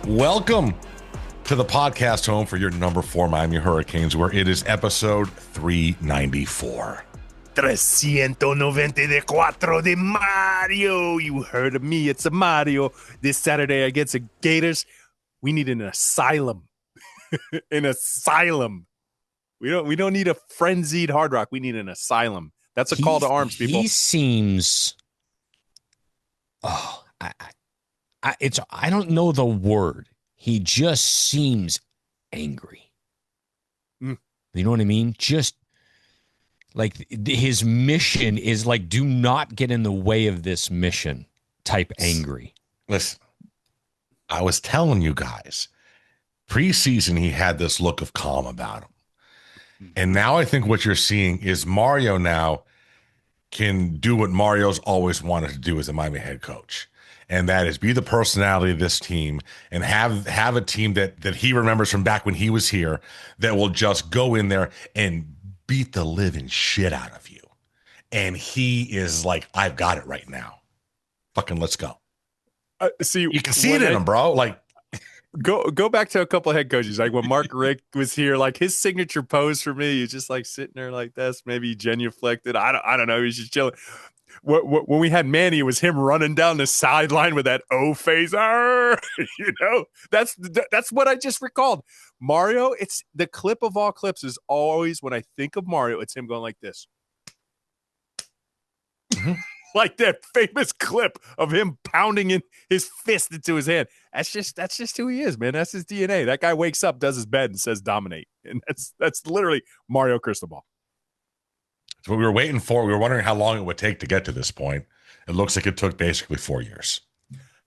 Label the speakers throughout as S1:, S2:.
S1: Welcome to the podcast home for your number 4 Miami Hurricanes, where it is episode 394.
S2: 394 de Mario. You heard of me. It's a Mario. This Saturday against the Gators. We need an asylum. An asylum. We don't need a frenzied Hard Rock. We need an asylum. That's a call to arms, people.
S3: He seems. Oh, I don't know the word. He just seems angry. You know what I mean? Just like his mission is like, do not get in the way of this mission type angry.
S1: Listen, I was telling you guys, preseason, he had this look of calm about him. And now I think what you're seeing is Mario now can do what Mario's always wanted to do as a Miami head coach. And that is be the personality of this team and have a team that he remembers from back when he was here that will just go in there and beat the living shit out of you. And he is like, I've got it right now. Fucking let's go.
S2: See,
S1: you can see it in him, bro. Like,
S2: go back to a couple of head coaches. Like when Mark Richt was here, like his signature pose for me, he's just like sitting there like this, maybe genuflected. I don't know. He's just chilling. When we had Manny, it was him running down the sideline with that O face. You know, that's what I just recalled. Mario, it's the clip of all clips is always when I think of Mario, it's him going like this. Like that famous clip of him pounding in his fist into his hand. That's just who he is, man. That's his DNA. That guy wakes up, does his bed, and says dominate. And that's literally Mario Cristobal.
S1: That's what we were waiting for. We were wondering how long it would take to get to this point. It looks like it took basically 4 years.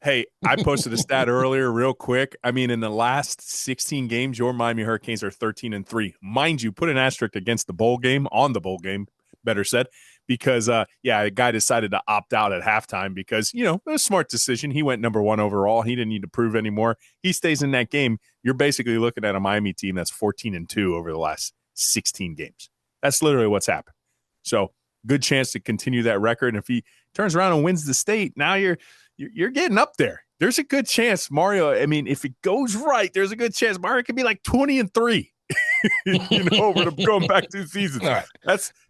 S2: Hey, I posted a stat earlier real quick. I mean, in the last 16 games, your Miami Hurricanes are 13-3. Mind you, put an asterisk against the bowl game, on the bowl game, better said, because, a guy decided to opt out at halftime because, you know, it was a smart decision. He went number 1 overall. He didn't need to prove anymore. He stays in that game. You're basically looking at a Miami team that's 14-2 over the last 16 games. That's literally what's happened. So good chance to continue that record. And if he turns around and wins the state, now you're getting up there. There's a good chance Mario, I mean, if it goes right, there's a good chance Mario could be like 20-3, you know, over going back 2 seasons.
S1: All right.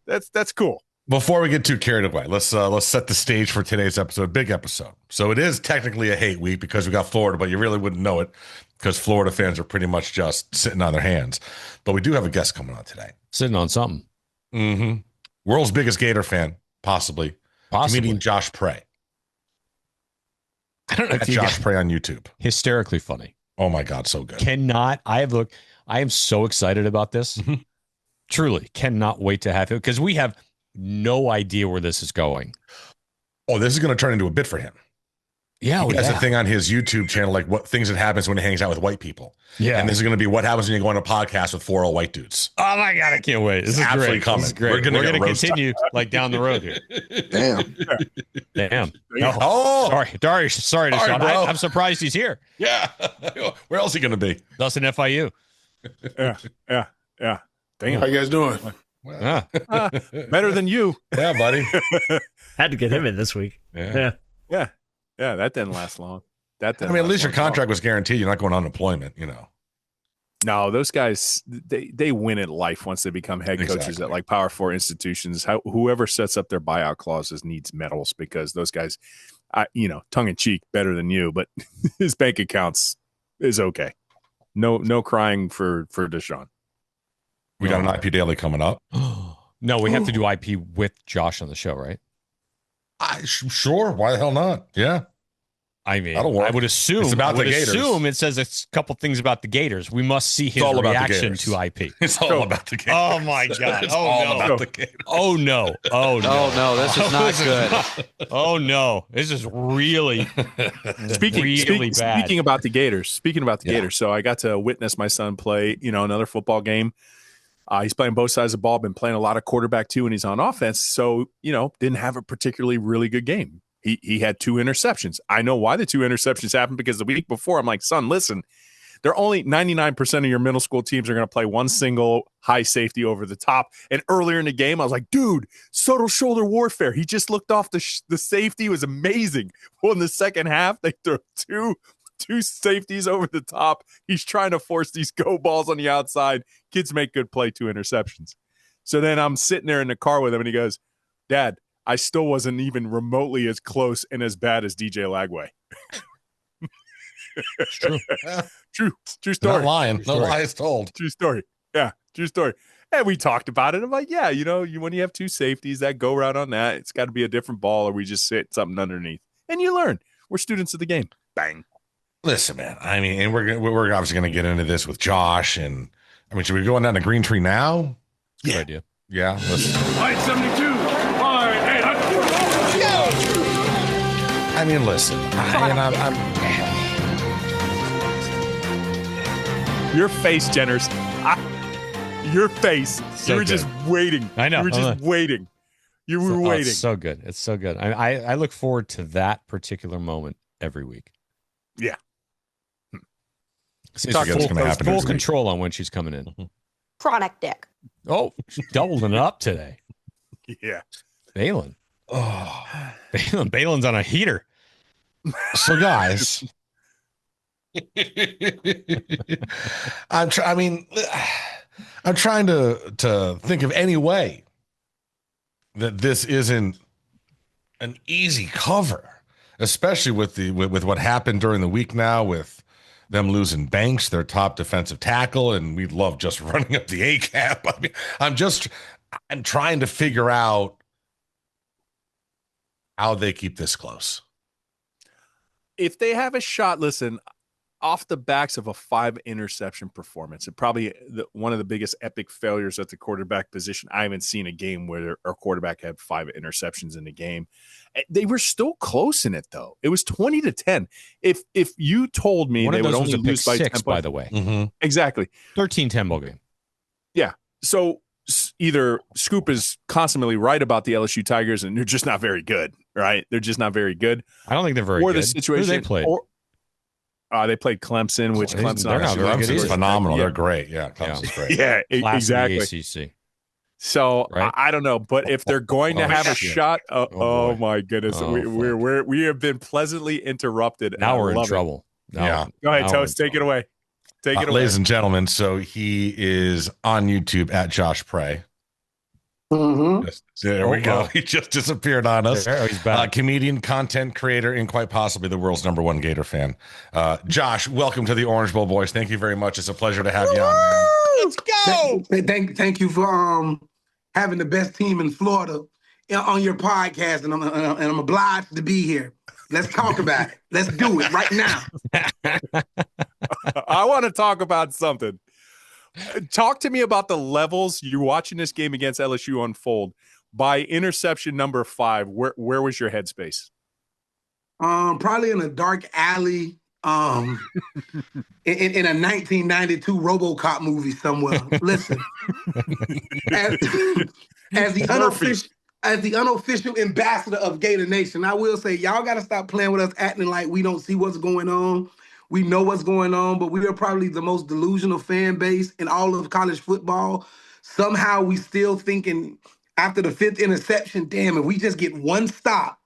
S2: That's cool.
S1: Before we get too carried away, let's set the stage for today's episode. Big episode. So it is technically a hate week because we got Florida, but you really wouldn't know it because Florida fans are pretty much just sitting on their hands. But we do have a guest coming on today.
S3: Sitting on something.
S1: Mm-hmm. World's biggest Gator fan, possibly. Comedian Josh Prey.
S3: I don't know if
S1: Josh Prey on YouTube.
S3: Hysterically funny.
S1: Oh my God, so good.
S3: I am so excited about this.
S1: Mm-hmm.
S3: Truly, cannot wait to have him because we have no idea where this is going.
S1: Oh, this is going to turn into a bit for him.
S3: Yeah,
S1: he has a thing on his YouTube channel, like what things that happens when he hangs out with white people. Yeah, and this is going to be what happens when you go on a podcast with 4 old white dudes.
S3: Oh my God, I can't wait! This is
S1: absolutely
S3: great.
S1: coming.
S3: This is great. We're going to continue like down the road here. Damn.
S1: Oh,
S3: Darius. Sorry to Sean. I'm surprised he's here.
S1: Yeah, where else is he going to be?
S3: That's an FIU.
S2: Yeah. Damn.
S4: How you guys doing?
S2: Well, better than you.
S1: Yeah, buddy.
S5: Had to get him in this week.
S2: Yeah. That didn't last long.
S1: At least your contract was guaranteed. You're not going on unemployment, you know.
S2: No, those guys, they win at life once they become head coaches at like Power 4 institutions. Whoever sets up their buyout clauses needs medals because those guys, tongue in cheek, better than you, but his bank accounts is okay. No crying for Deshaun.
S1: We got an IP Daily coming up.
S3: No, we have to do IP with Josh on the show, right?
S1: Sure. Why the hell not? Yeah.
S3: I mean, I would assume
S1: it's about the Gators.
S3: It says a couple things about the Gators. We must see his reaction to IP.
S1: It's all about the Gators.
S3: Oh my God!
S1: It's all about the Gators.
S3: Oh no!
S5: This is not good.
S3: Oh no! This is really bad.
S2: Speaking about the Gators. So I got to witness my son play, another football game. He's playing both sides of the ball, been playing a lot of quarterback too, and he's on offense. So, didn't have a particularly really good game. He had 2 interceptions. I know why the 2 interceptions happened because the week before, I'm like, son, listen, they're only 99% of your middle school teams are going to play one single high safety over the top. And earlier in the game, I was like, dude, subtle shoulder warfare. He just looked off the safety. It was amazing. Well, in the second half, they threw 2 two safeties over the top. He's trying to force these go balls on the outside. Kids make good play, 2 interceptions. So then I'm sitting there in the car with him, and he goes, Dad, I still wasn't even remotely as close and as bad as DJ Lagway.
S1: It's true. Yeah.
S2: True story.
S1: Not lying. No lie is told.
S2: True story. Yeah, true story. And we talked about it. I'm like, yeah, when you have 2 safeties that go route on that, it's got to be a different ball, or we just sit something underneath. And you learn. We're students of the game. Bang.
S1: Listen, man. I mean, and we're obviously going to get into this with Josh. And I mean, should we go down to Green Tree now?
S3: Good idea.
S1: Yeah. Let's.
S4: Line 72. Line 800.
S1: I mean, listen.
S2: Your face, Jenners. Your face.
S3: So
S2: you were
S3: good.
S2: just waiting.
S3: I know.
S2: You were just waiting. You were waiting.
S3: It's so good. It's so good. I look forward to that particular moment every week.
S2: Yeah.
S3: She's
S1: Talk what's gonna happen
S3: full
S1: next week.
S3: control on when she's coming in.
S6: Chronic dick.
S3: Oh, she's doubling it up today.
S2: Yeah.
S3: Balin.
S1: Oh.
S3: Balin's on a heater.
S1: So, guys, I'm trying to think of any way that this isn't an easy cover, especially with what happened during the week now with them losing Banks, their top defensive tackle, and we love just running up the A cap. I mean, I'm trying to figure out how they keep this close.
S2: If they have a shot, listen, off the backs of a 5 interception performance, and probably one of the biggest epic failures at the quarterback position. I haven't seen a game where our quarterback had 5 interceptions in the game. They were still close in it, though. It was 20-10. If you told me
S3: One
S2: they
S3: of
S2: would
S3: those was
S2: only
S3: a pick
S2: lose by 10
S3: six,
S2: points,
S3: by the way.
S1: Mm-hmm.
S2: exactly.
S3: 13-10 ball game.
S2: Yeah. So either Scoop is constantly right about the LSU Tigers, and they're just not very good, right? They're just not very good.
S3: I don't think they're very
S2: Or
S3: good.
S2: the situation
S3: Who they played?
S2: They played Clemson, which
S3: They're
S2: Clemson
S3: not very good
S1: Clemson's
S3: either.
S1: phenomenal.
S2: Yeah.
S1: They're great. Yeah, Clemson's great.
S2: Yeah,
S3: Class of the
S2: exactly.
S3: ACC.
S2: So
S3: Right?
S2: I don't know, but if they're going to
S3: Oh,
S2: have a
S3: shit.
S2: shot,
S3: Oh,
S2: oh
S3: boy.
S2: my goodness,
S3: Oh,
S2: we have been pleasantly interrupted. and
S3: Now
S2: I
S3: we're in
S2: love it.
S3: trouble.
S1: Yeah.
S2: Go ahead,
S3: Now we're in
S2: Toast, take it
S3: trouble.
S2: away. Take it away.
S1: Ladies and gentlemen, so he is on YouTube at Josh Prey.
S6: Mm-hmm.
S1: There we
S3: Oh,
S1: go.
S3: wow.
S1: He just disappeared on us.
S3: There, he's back.
S1: Comedian, content creator, and quite possibly the world's #1 Gator fan. Josh, welcome to the Orange Bowl Boys. Thank you very much. It's a pleasure to have you on, man.
S3: Let's go.
S7: Thank you for having the best team in Florida on your podcast, and I'm obliged to be here. Let's talk about it. Let's do it right now.
S2: I want to talk about something. Talk to me about the levels you're watching this game against LSU unfold. By interception number 5, where was your headspace?
S7: Probably in a dark alley, in a 1992 RoboCop movie somewhere. Listen, as the unofficial ambassador of Gator Nation, I will say y'all got to stop playing with us, acting like we don't see what's going on. We know what's going on, but we are probably the most delusional fan base in all of college football. Somehow we still thinking after the 5th interception, damn, if we just get one stop,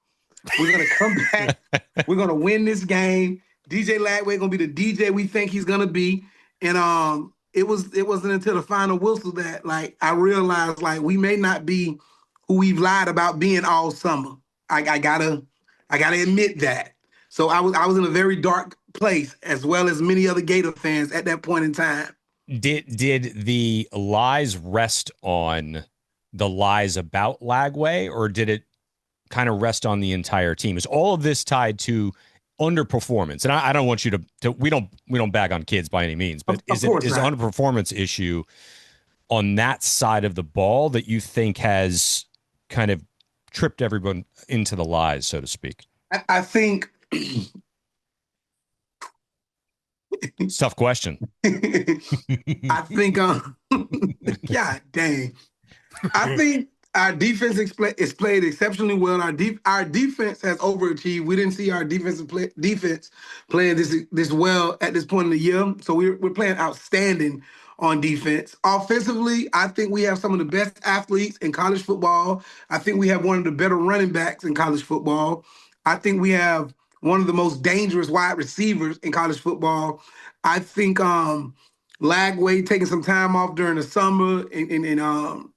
S7: we're going to come back. We're going to win this game. DJ Lagway going to be the DJ we think he's going to be. And it wasn't until the final whistle that like I realized like we may not be who we've lied about being all summer. I gotta admit that. So I was in a very dark place, as well as many other Gator fans at that point in time.
S3: Did the lies rest on the lies about Lagway, or did it kind of rest on the entire team? Is all of this tied to underperformance? And I don't want you to we don't bag on kids by any means, but is an underperformance issue on that side of the ball that you think has kind of tripped everyone into the lies, so to speak?
S7: I think
S3: it's a tough question.
S7: I think God dang. I think our defense is played exceptionally well. Our defense has overachieved. We didn't see our defense playing this well at this point in the year. So we're playing outstanding on defense. Offensively, I think we have some of the best athletes in college football. I think we have one of the better running backs in college football. I think we have one of the most dangerous wide receivers in college football. I think Lagway taking some time off during the summer and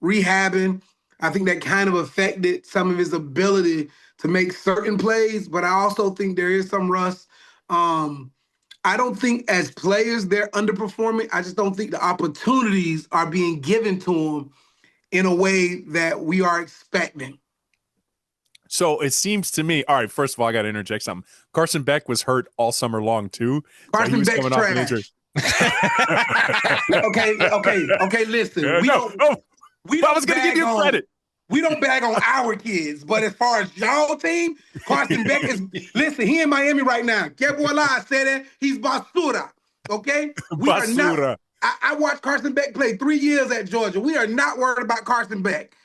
S7: rehabbing, I think that kind of affected some of his ability to make certain plays, but I also think there is some rust. I don't think as players they're underperforming. I just don't think the opportunities are being given to them in a way that we are expecting.
S2: So it seems to me, all right, first of all, I got to interject something. Carson Beck was hurt all summer long, too.
S7: Carson Beck's trash. Okay, listen.
S2: I was going to give you credit.
S7: We don't bag on our kids, but as far as y'all team, Carson Beck is, listen, he in Miami right now. Que voila, said that. He's basura, okay? We
S2: basura.
S7: Are not, I watched Carson Beck play 3 years at Georgia. We are not worried about Carson Beck.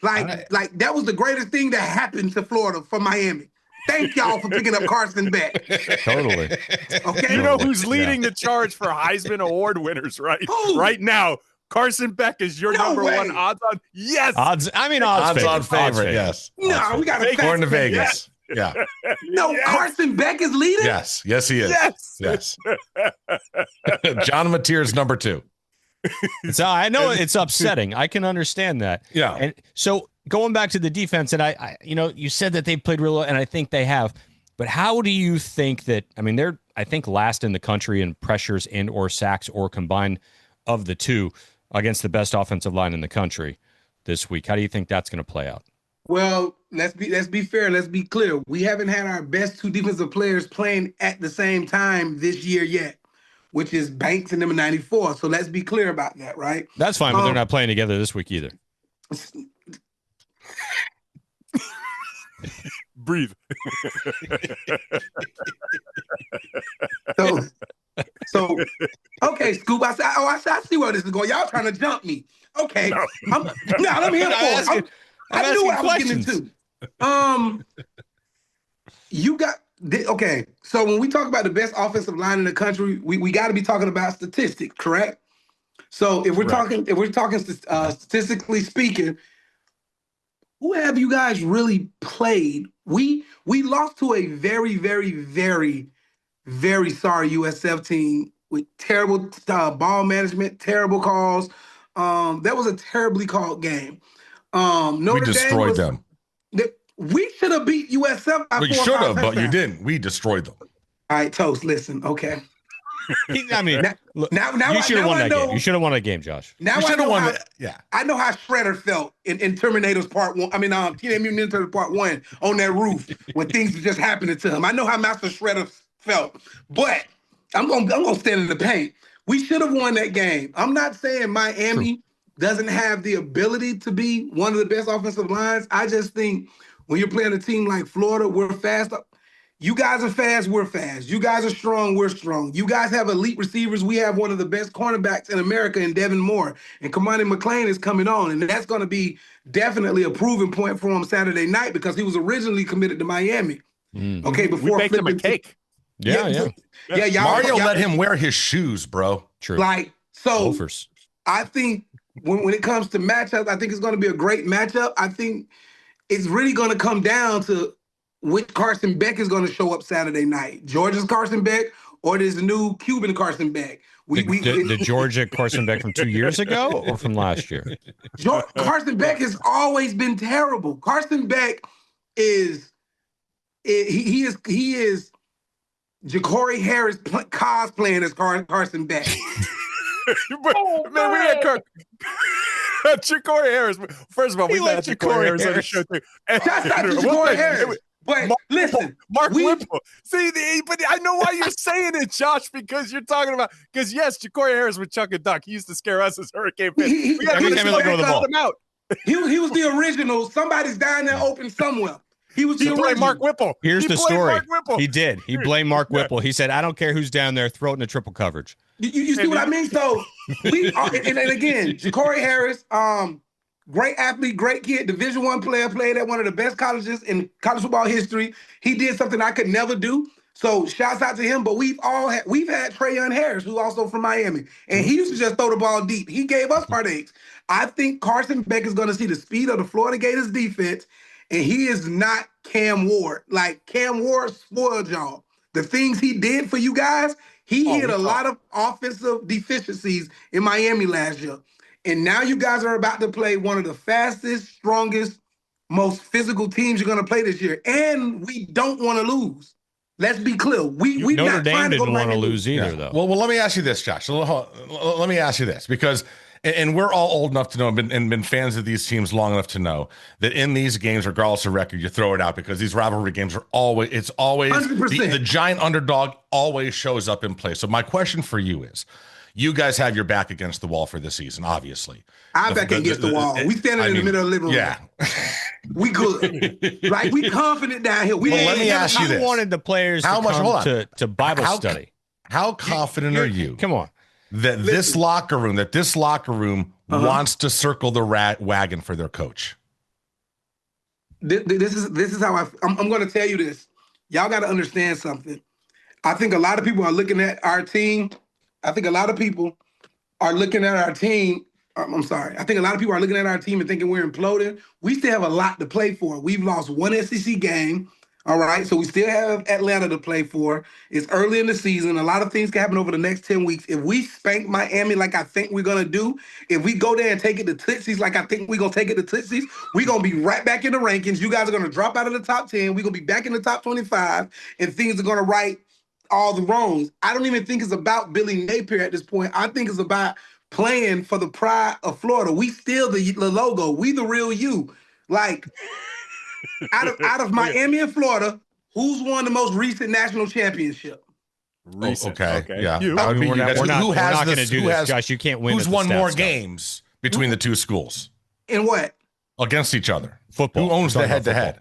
S7: Like that was the greatest thing that happened to Florida for Miami. Thank y'all for picking up Carson Beck.
S3: Totally.
S7: Okay.
S2: You know who's leading the charge for Heisman Award winners, right?
S7: Who?
S2: Right now. Carson Beck is your number one odds on. Yes.
S3: Odds on favorite.
S1: Yes.
S7: No, we got to
S1: Going to Vegas. Yeah.
S7: No, yes. Carson Beck is leading?
S1: Yes, he is. Yes. John Mateer's number 2.
S3: So I know it's upsetting. I can understand that.
S1: Yeah.
S3: And so going back to the defense, and I you said that they played real well, and I think they have. But how do you think that? I mean, they're I think last in the country in pressures and or sacks or combined of the two against the best offensive line in the country this week. How do you think that's going to play out?
S7: Well, let's be fair. Let's be clear. We haven't had our best 2 defensive players playing at the same time this year yet, which is Banks and number 94. So let's be clear about that, right?
S3: That's fine, but they're not playing together this week either.
S2: Breathe.
S7: So okay, Scoop. I see where this is going. Y'all trying to jump me. Okay. I'm here for it. I knew what I was getting into. You got okay. So when we talk about the best offensive line in the country, we got to be talking about statistics, correct? So if we're talking statistically speaking, who have you guys really played? We lost to a very, very, very, very sorry USF team with terrible ball management, terrible calls. That was a terribly called game.
S1: We destroyed them.
S7: We should have beat USF.
S1: We should have, but you didn't. We destroyed them.
S7: All right, Toast, listen, okay.
S3: I mean, now you should have won that game. You should have won that game, Josh.
S7: Now I know won I know how Shredder felt in Terminators Part 1. I mean, Teenage Mutant Ninja Turtles Part 1 on that roof when things were just happening to him. I know how Master Shredder felt, but I'm gonna stand in the paint. We should have won that game. I'm not saying Miami doesn't have the ability to be one of the best offensive lines. I just think when you're playing a team like Florida, we're fast. You guys are fast, we're fast. You guys are strong, we're strong. You guys have elite receivers. We have one of the best cornerbacks in America in Devin Moore. And Comedic McClain is coming on. And that's going to be definitely a proving point for him Saturday night because he was originally committed to Miami. Okay, before
S2: we baked him a cake.
S3: Yeah.
S1: Mario let him wear his shoes, bro.
S3: True.
S7: Like, so
S3: Loafers.
S7: I think when it comes to matchups, I think it's going to be a great matchup. I think it's really going to come down to which Carson Beck is going to show up Saturday night. Georgia's Carson Beck or there's the new Cuban Carson Beck.
S3: The Georgia Carson Beck from 2 years ago or from last year?
S7: Carson Beck has always been terrible. Carson Beck is Jacory Harris cosplaying as Carson Beck.
S2: Man, we had Jacory Harris. First of all, we had Jacory Harris on the show too.
S7: That's not Jacory Harris. But listen,
S2: Mark Whipple. See, but I know why you're saying it, Josh, because you're talking about yes, Jacory Harris would chuck a duck. He used to scare us as Hurricane fans. We got to him out.
S7: He was the original. Somebody's down there open somewhere. He was the original.
S2: Mark Whipple.
S3: He story. He did. He blamed Mark Whipple. He said, "I don't care who's down there. Throw it in a triple coverage."
S7: You see what I mean? So and again, Jacory Harris, great athlete, great kid, Division I player, played at one of the best colleges in college football history. He did something I could never do. So shouts out to him. But we've had Trayon Harris, who's also from Miami, and he used to just throw the ball deep. He gave us heartaches. I think Carson Beck is going to see the speed of the Florida Gators defense, and he is not Cam Ward. Like, Cam Ward spoiled y'all. The things he did for you guys, he hit a lot of offensive deficiencies in Miami last year. And now you guys are about to play one of the fastest, strongest, most physical teams you're going to play this year. And we don't want to lose. Let's be clear. We
S3: Notre
S7: not
S3: Dame
S7: trying to
S3: didn't want to
S7: Miami.
S3: lose either, though.
S1: Well, let me ask you this, Josh. Let me ask you this, because and we're all old enough to know and been fans of these teams long enough to know that in these games, regardless of record, you throw it out because these rivalry games are always the giant underdog always shows up in play. So my question for you is, you guys have your back against the wall for this season, obviously.
S7: Our back against the wall. We standing in the middle of the living room.
S1: Yeah.
S7: We good. Like, we confident down here.
S1: Let me ask you this.
S3: I wanted the players to come to Bible study.
S1: How confident are you?
S3: Come on.
S1: That this locker room wants to circle the wagon for their coach.
S7: This is how I'm going to tell you this. Y'all got to understand something. I think a lot of people are looking at our team. I think a lot of people are looking at our team. I'm sorry. I think a lot of people are looking at our team and thinking we're imploding. We still have a lot to play for. We've lost one SEC game. All right, so we still have Atlanta to play for. It's early in the season. A lot of things can happen over the next 10 weeks. If we spank Miami like I think we're going to do, if we go there and take it to Tootsies like I think we're going to take it to Tootsies, we're going to be right back in the rankings. You guys are going to drop out of the top 10. We're going to be back in the top 25, and things are going to right all the wrongs. I don't even think it's about Billy Napier at this point. I think it's about playing for the pride of Florida. We still the logo. We the real you. Like, out of Miami and Florida, who's won the most recent national championship?
S1: Okay. Yeah.
S3: I mean, we're not going to do this,
S1: has,
S3: Josh. You can't win.
S1: Who's won more games between the two schools?
S7: In what?
S1: Against each other.
S3: Football.
S1: Who owns the head-to-head?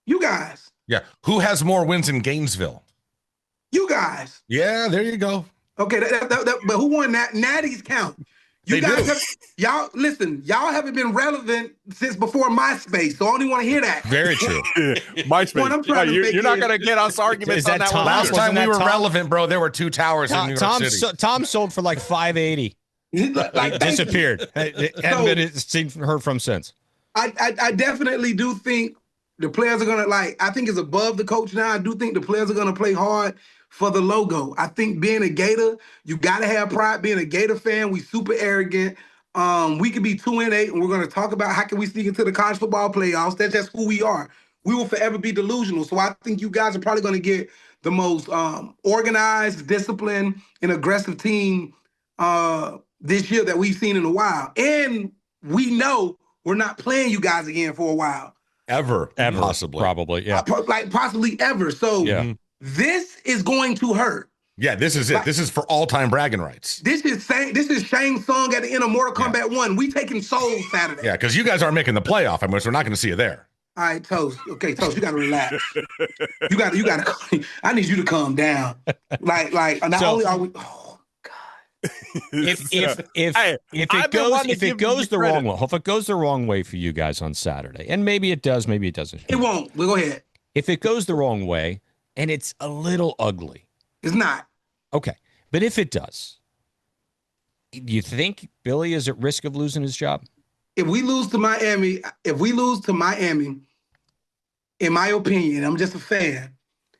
S7: You guys.
S1: Yeah. Who has more wins in Gainesville?
S7: You guys.
S1: Yeah, there you go.
S7: Okay, but who won that? Natties count. You guys y'all haven't been relevant since before MySpace, so I only want to hear that.
S3: Very true.
S2: MySpace. You're not going to get us arguments on that one.
S1: Last time we were relevant, bro, there were two towers in New York City.
S3: Tom sold for like $580. Disappeared. Haven't been heard from since.
S7: I definitely do think the players are going to, I think it's above the coach now. I do think the players are going to play hard for the logo. I think being a Gator, you got to have pride. Being a Gator fan, we super arrogant. We could be 2-8, and we're going to talk about how can we sneak into the college football playoffs. That's just who we are. We will forever be delusional. So I think you guys are probably going to get the most organized, disciplined, and aggressive team this year that we've seen in a while. And we know we're not playing you guys again for a while.
S1: Ever, possibly.
S3: Probably, yeah.
S7: Possibly ever. So this is going to hurt.
S1: Yeah, this is it. This is for all-time bragging rights.
S7: This is Shane's song at the end of Mortal Kombat 1. We taking Soul Saturday.
S1: Yeah, because you guys aren't making the playoff. I mean, so we're not going to see you there.
S7: All right, Toast. Okay, Toast, you got to relax. you got to. I need you to calm down. Not only are we. Oh God.
S3: If it goes the wrong way for you guys on Saturday, and maybe it does, maybe it doesn't.
S7: It won't. We'll go ahead.
S3: If it goes the wrong way and it's a little ugly,
S7: it's not.
S3: Okay, but if it does, do you think Billy is at risk of losing his job?
S7: If we lose to Miami, in my opinion, I'm just a fan.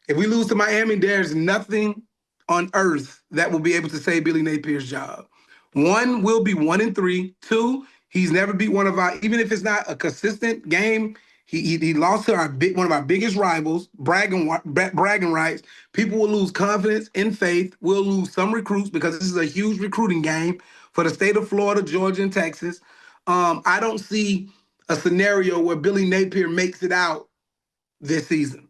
S7: If we lose to Miami, there's nothing on earth that will be able to save Billy Napier's job. One, we'll be 1-3. Two, he's never beat one of our, even if it's not a consistent game, he lost to one of our biggest rivals, bragging rights. People will lose confidence and faith. We'll lose some recruits because this is a huge recruiting game for the state of Florida, Georgia, and Texas. I don't see a scenario where Billy Napier makes it out this season.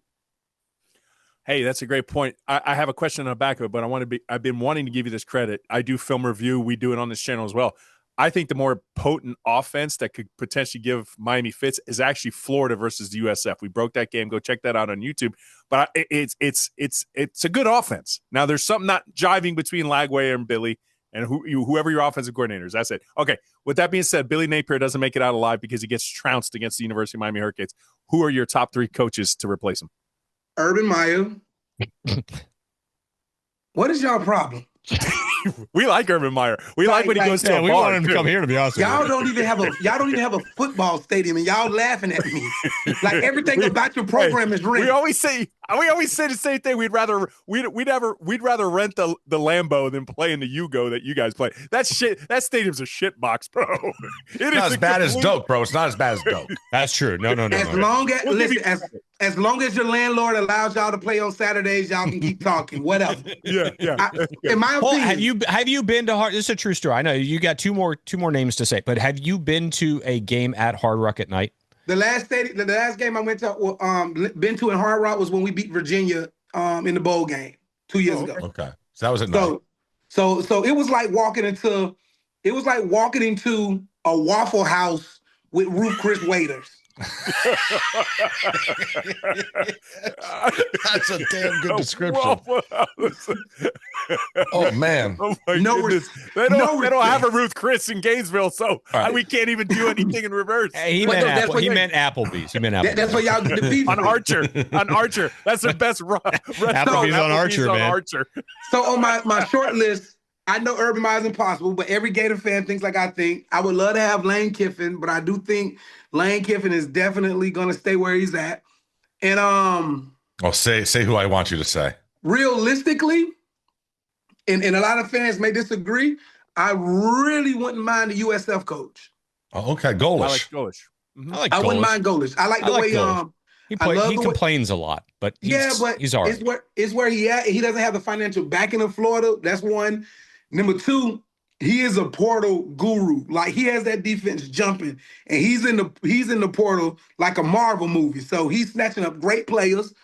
S2: Hey, that's a great point. I have a question on the back of it, but I've been wanting to give you this credit. I do film review. We do it on this channel as well. I think the more potent offense that could potentially give Miami fits is actually Florida versus the USF. We broke that game. Go check that out on YouTube. But it's a good offense. Now there's something not jiving between Lagway and Billy and whoever your offensive coordinator is. That's it. Okay. With that being said, Billy Napier doesn't make it out alive because he gets trounced against the University of Miami Hurricanes. Who are your top 3 coaches to replace him?
S7: Urban Meyer. What is y'all problem?
S2: We like Urban Meyer. We like when he goes to a
S3: we
S2: bar.
S3: want him to come here, to be honest with you.
S7: Y'all don't even have a football stadium, and y'all laughing at me. Like everything about your program is rent.
S2: We always say the same thing. We'd rather rent the Lambo than play in the Yugo that you guys play. That's shit. That stadium's a shit box, bro.
S1: It's not as bad as Doak, bro. It's not as bad as Doak.
S3: That's true. No.
S7: As long as your landlord allows y'all to play on Saturdays, y'all can keep talking. Whatever.
S2: Yeah.
S7: In my
S3: Paul,
S7: opinion,
S3: have you been to Hard? This is a true story. I know you got two more names to say, but have you been to a game at Hard Rock at night?
S7: the last game I went to, been to in Hard Rock was when we beat Virginia in the bowl game 2 years ago.
S1: Okay, so that was at night.
S7: So it was like walking into a Waffle House with Ruth Chris waiters.
S1: That's a damn good description. Oh man,
S7: No
S2: goodness. They don't have a Ruth Chris in Gainesville, so we can't even do anything in reverse.
S3: He meant Applebee's. He meant Applebee's.
S7: That's where y'all get the beef
S2: on Archer. That's the best
S3: Applebee's on Archer, man.
S2: Archer.
S7: So on my short list, I know Urban Meyer is impossible, but every Gator fan thinks like I think. I would love to have Lane Kiffin, but I do think Lane Kiffin is definitely going to stay where he's at. And
S1: say who I want you to say.
S7: Realistically, and a lot of fans may disagree, I really wouldn't mind the USF coach.
S1: Oh, okay, Golish.
S2: I like Golish. Mm-hmm.
S7: I wouldn't mind Golish. I like the way
S3: he complains a lot, but he's all right.
S7: It's where he at. He doesn't have the financial backing of Florida. That's one. Number two, he is a portal guru. Like he has that defense jumping, and he's in the portal like a Marvel movie. So he's snatching up great players.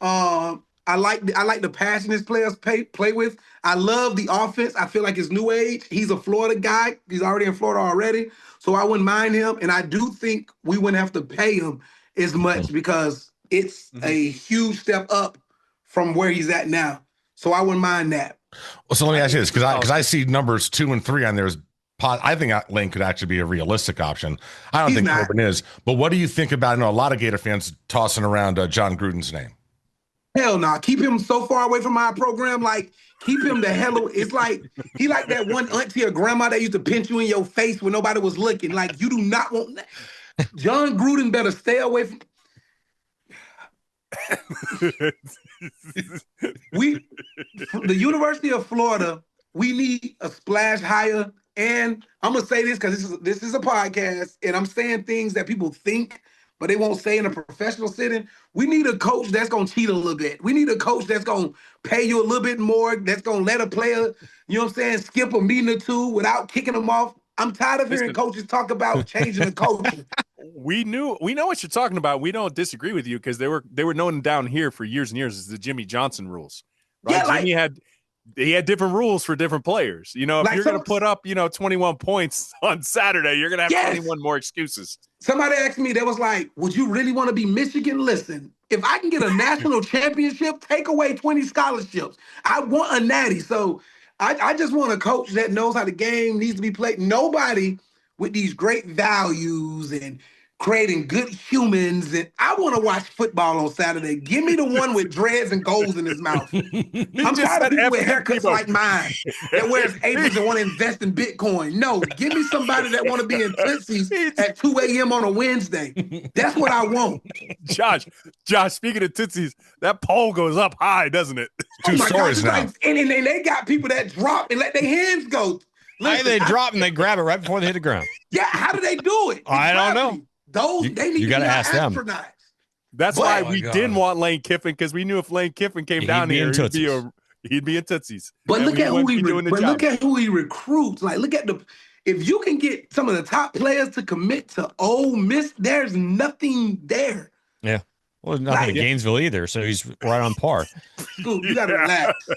S7: I like the passion his players play with. I love the offense. I feel like it's new age. He's a Florida guy. He's already in Florida already, so I wouldn't mind him. And I do think we wouldn't have to pay him as much because it's a huge step up from where he's at now. So I wouldn't mind that.
S1: Well, so let me ask you this, because I see numbers 2 and 3 on there. I think Lane could actually be a realistic option. I don't think Urban is. But what do you think about? I know a lot of Gator fans tossing around John Gruden's name.
S7: Hell no. Keep him so far away from our program. Like, keep him the hell away. It's like he like that one auntie or grandma that used to pinch you in your face when nobody was looking. Like, you do not want that. John Gruden better stay away from. The University of Florida, we need a splash hire. And I'm gonna say this because this is a podcast, and I'm saying things that people think, but they won't say in a professional setting. We need a coach that's gonna cheat a little bit. We need a coach that's gonna pay you a little bit more, that's gonna let a player, you know what I'm saying, skip a meeting or two without kicking them off. I'm tired of hearing coaches talk about changing the culture.
S2: We know what you're talking about. We don't disagree with you because they were known down here for years and years as the Jimmy Johnson rules. Right? Yeah, Jimmy had different rules for different players. You know, if you're going to put up, 21 points on Saturday, you're going to have 21 more excuses.
S7: Somebody asked me, they was like, would you really want to be Michigan? Listen, if I can get a national championship, take away 20 scholarships. I want a natty. So I just want a coach that knows how the game needs to be played. Nobody with these great values and creating good humans. And I want to watch football on Saturday. Give me the one with dreads and goals in his mouth. I'm tired of people with haircuts like mine that wears aprons and want to invest in Bitcoin. No, give me somebody that want to be in Tootsie's at 2 a.m. on a Wednesday. That's what I want.
S2: Josh, speaking of Tootsie's, that pole goes up high, doesn't it?
S1: Two stories now.
S7: Like, and they got people that drop and let their hands go.
S3: Listen, they drop and they grab it right before they hit the ground.
S7: Yeah, how do they do it?
S3: I don't know.
S7: They need to ask them.
S2: That's why we didn't want Lane Kiffin, because we knew if Lane Kiffin came down here, he'd be in Tootsie's.
S7: But look at who he recruits. Like, if you can get some of the top players to commit to Ole Miss, there's nothing there.
S3: Yeah. Well, there's nothing in Gainesville either, so he's right on par.
S7: Dude, you gotta relax.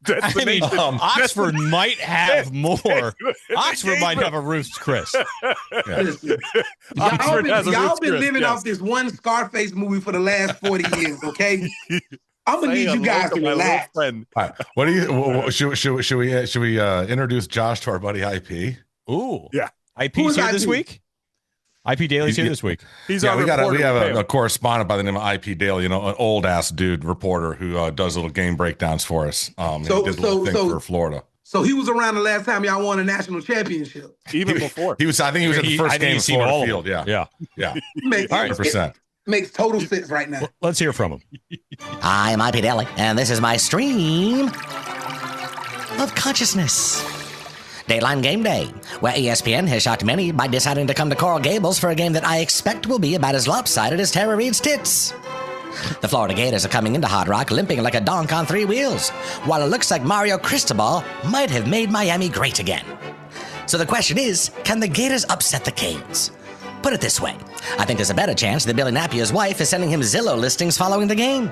S3: Oxford might have more. Oxford might have a Ruth's Chris.
S7: Y'all been living off this one Scarface movie for the last 40 years, okay? I'm gonna need you guys to relax.
S1: All right. What do you? Should we introduce Josh to our buddy IP?
S3: Ooh,
S2: yeah.
S3: IP's here this week. IP Daly's here this week.
S1: We have a correspondent by the name of IP Daly, an old ass dude reporter who does little game breakdowns for us. He did a little thing for Florida.
S7: So he was around the last time y'all won a national championship.
S2: Even before.
S1: He was. I think he was at the first game of Florida Field. Yeah.
S7: Makes,
S3: All right.
S1: 100%.
S7: Makes total sense right now.
S3: Let's hear from him.
S8: I'm IP Daily, and this is my stream of consciousness. Dayline Game Day, where ESPN has shocked many by deciding to come to Coral Gables for a game that I expect will be about as lopsided as Tara Reid's tits. The Florida Gators are coming into Hard Rock limping like a donk on three wheels, while it looks like Mario Cristobal might have made Miami great again. So the question is, can the Gators upset the Canes? Put it this way, I think there's a better chance that Billy Napier's wife is sending him Zillow listings following the game.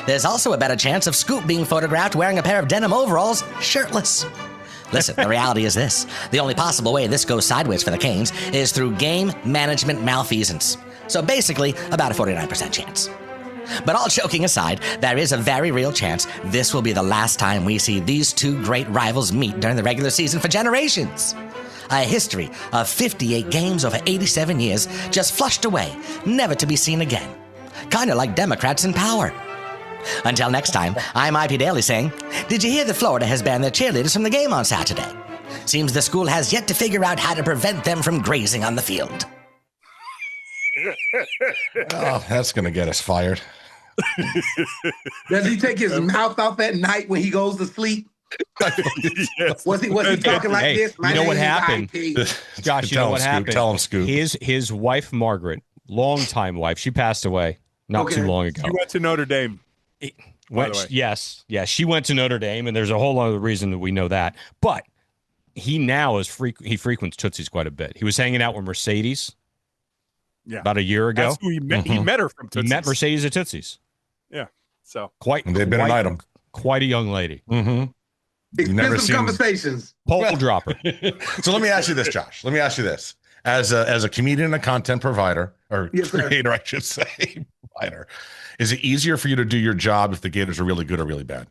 S8: There's also a better chance of Scoop being photographed wearing a pair of denim overalls, shirtless. Listen, the reality is this. The only possible way this goes sideways for the Canes is through game management malfeasance. So basically, about a 49% chance. But all joking aside, there is a very real chance this will be the last time we see these two great rivals meet during the regular season for generations. A history of 58 games over 87 years just flushed away, never to be seen again. Kind of like Democrats in power. Until next time, I'm IP Daily saying, did you hear that Florida has banned their cheerleaders from the game on Saturday? Seems the school has yet to figure out how to prevent them from grazing on the field.
S1: Oh, that's going to get us fired.
S7: Does he take his mouth off at night when he goes to sleep?
S2: Yes.
S7: Was he talking like this?
S3: You know what happened? Josh, you know what happened?
S1: Tell him, Scoop.
S3: His wife, Margaret, longtime wife, she passed away not too long ago.
S2: She went to Notre Dame.
S3: Yes, she went to Notre Dame, and there's a whole other reason that we know that. But he now he frequents Tootsie's quite a bit. He was hanging out with Mercedes about a year ago.
S2: That's who he met. He met her from Tootsie's.
S3: He met Mercedes at Tootsie's.
S2: Yeah. So
S1: they've been an item.
S3: Quite a young lady.
S1: Mm-hmm.
S7: Expensive conversations.
S3: Pole dropper.
S1: So let me ask you this, Josh. Let me ask you this. As a comedian and a content provider, or creator, I should say, provider, is it easier for you to do your job if the Gators are really good or really bad?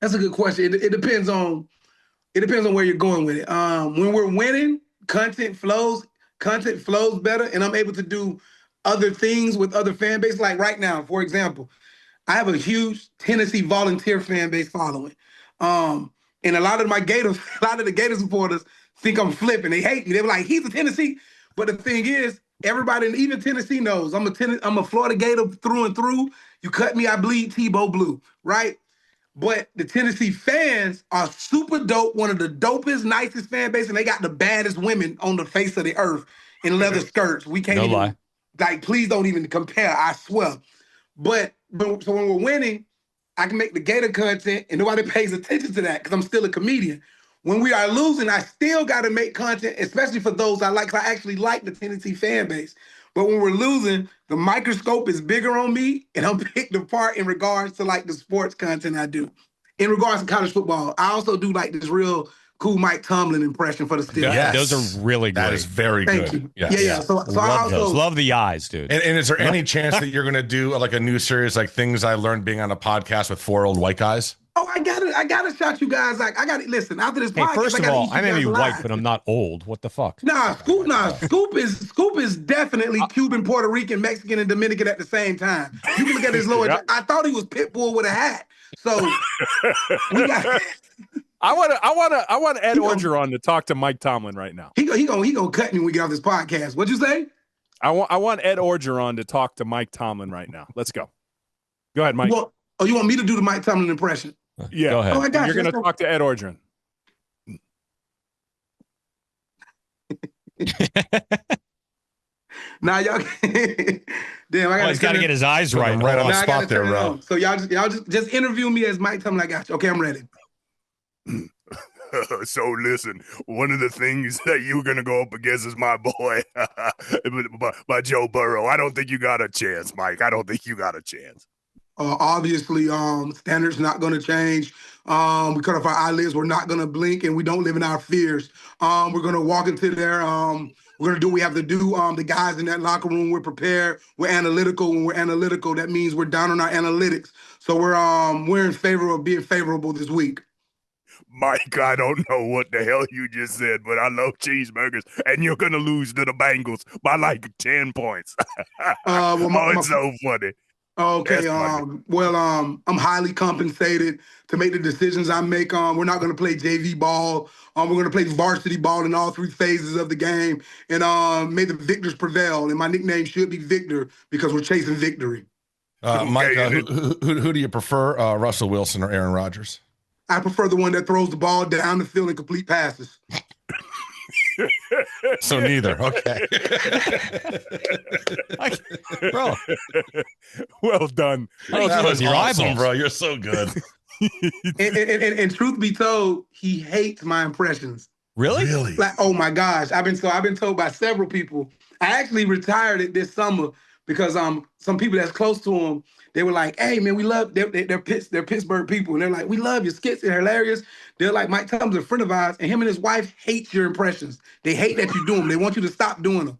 S7: That's a good question. It depends on where you're going with it. When we're winning, content flows better, and I'm able to do other things with other fan base. Like right now, for example, I have a huge Tennessee volunteer fan base following. And a lot of the Gator supporters think I'm flipping. They hate me. They were like, he's a Tennessee. But the thing is, everybody, even Tennessee knows I'm a Florida Gator through and through. You cut me, I bleed Tebow blue, right? But the Tennessee fans are super dope, one of the dopest, nicest fan base, and they got the baddest women on the face of the earth in leather skirts. We can't even, like, please don't even compare, I swear. But so when we're winning, I can make the Gator content and nobody pays attention to that because I'm still a comedian. When we are losing, I still got to make content, especially for those I like, 'cause I actually like the Tennessee fan base. But when we're losing, the microscope is bigger on me and I'm picked apart in regards to like the sports content I do. In regards to college football, I also do like this real cool Mike Tomlin impression for the Steelers.
S3: Yeah, those are really great.
S1: That is very
S7: Thank
S1: good.
S7: you.
S1: Yes.
S7: Yeah. So I also
S3: love the eyes, dude.
S1: And is there any chance that you're going to do like a new series, like things I learned being on a podcast with four old white guys?
S7: Oh, I gotta shout you guys. Like, I gotta listen after this podcast.
S3: First of all, I may be white,
S7: live.
S3: but I'm not old. What the fuck?
S7: Scoop is definitely Cuban, Puerto Rican, Mexican, and Dominican at the same time. You can look at his lower. I thought he was Pitbull with a hat. So we got.
S2: I want Ed Orgeron to talk to Mike Tomlin right now.
S7: He gonna cut me when we get off this podcast. What'd you say?
S2: I want Ed Orgeron to talk to Mike Tomlin right now. Let's go. Go ahead, Mike.
S7: Well, you want me to do the Mike Tomlin impression?
S2: Yeah.
S3: Go ahead.
S7: Oh, I got
S2: You're going to talk to Ed Orgeron.
S7: Now y'all. Damn, I got.
S3: He's got to get his eyes right.
S1: Right on the
S7: I
S1: spot there, bro.
S7: So y'all just interview me as Mike Tomlin. I got you. Okay, I'm ready.
S9: So listen, one of the things that you're going to go up against is my boy, by Joe Burrow. I don't think you got a chance, Mike. I don't think you got a chance.
S7: Obviously, standards not going to change. We cut off our eyelids. We're not going to blink, and we don't live in our fears. We're going to walk into there. We're going to do what we have to do. The guys in that locker room, we're prepared. We're analytical. When we're analytical, that means we're down on our analytics. So we're in favor of being favorable this week.
S9: Mike, I don't know what the hell you just said, but I love cheeseburgers, and you're going to lose to the Bengals by like 10 points. It's so funny.
S7: Okay.
S9: Yes,
S7: I'm highly compensated to make the decisions I make. We're not going to play JV ball. We're going to play varsity ball in all 3 phases of the game, and may the victors prevail. And my nickname should be Victor because we're chasing victory.
S1: Mike, who do you prefer, Russell Wilson or Aaron Rodgers?
S7: I prefer the one that throws the ball down the field and complete passes.
S1: So neither. Okay.
S3: Bro,
S2: Well done.
S1: That was
S3: your
S1: awesome,
S3: eyeballs.
S1: bro. You're so good.
S7: and truth be told, he hates my impressions.
S3: really?
S1: Really?
S7: Like, oh my gosh, I've been told by several people. I actually retired it this summer because some people that's close to him, they were like, "Hey man, we love they're Pittsburgh people, and they're like, we love your skits, they're hilarious." They're like, Mike Tom's a friend of ours, and him and his wife hate your impressions. They hate that you do them. They want you to stop doing them.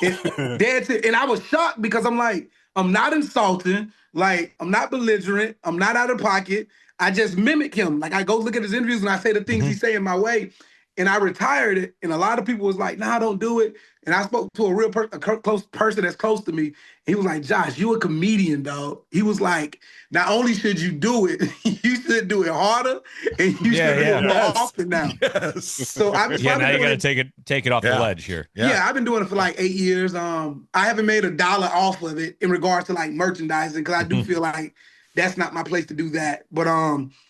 S7: And I was shocked because I'm like, I'm not insulting, like I'm not belligerent, I'm not out of pocket. I just mimic him. Like I go look at his interviews and I say the things he's saying my way. And I retired it, and a lot of people was like, "Nah, don't do it." And I spoke to a close person that's close to me. He was like, "Josh, you a comedian, dog." He was like, "Not only should you do it, you should do it harder, and you should do it more often now."
S1: Yes.
S7: So
S3: Now you got to take it off the
S1: Yeah.
S3: ledge here.
S7: Yeah, I've been doing it for like 8 years. I haven't made $1 off of it in regards to like merchandising because I do feel like that's not my place to do that. But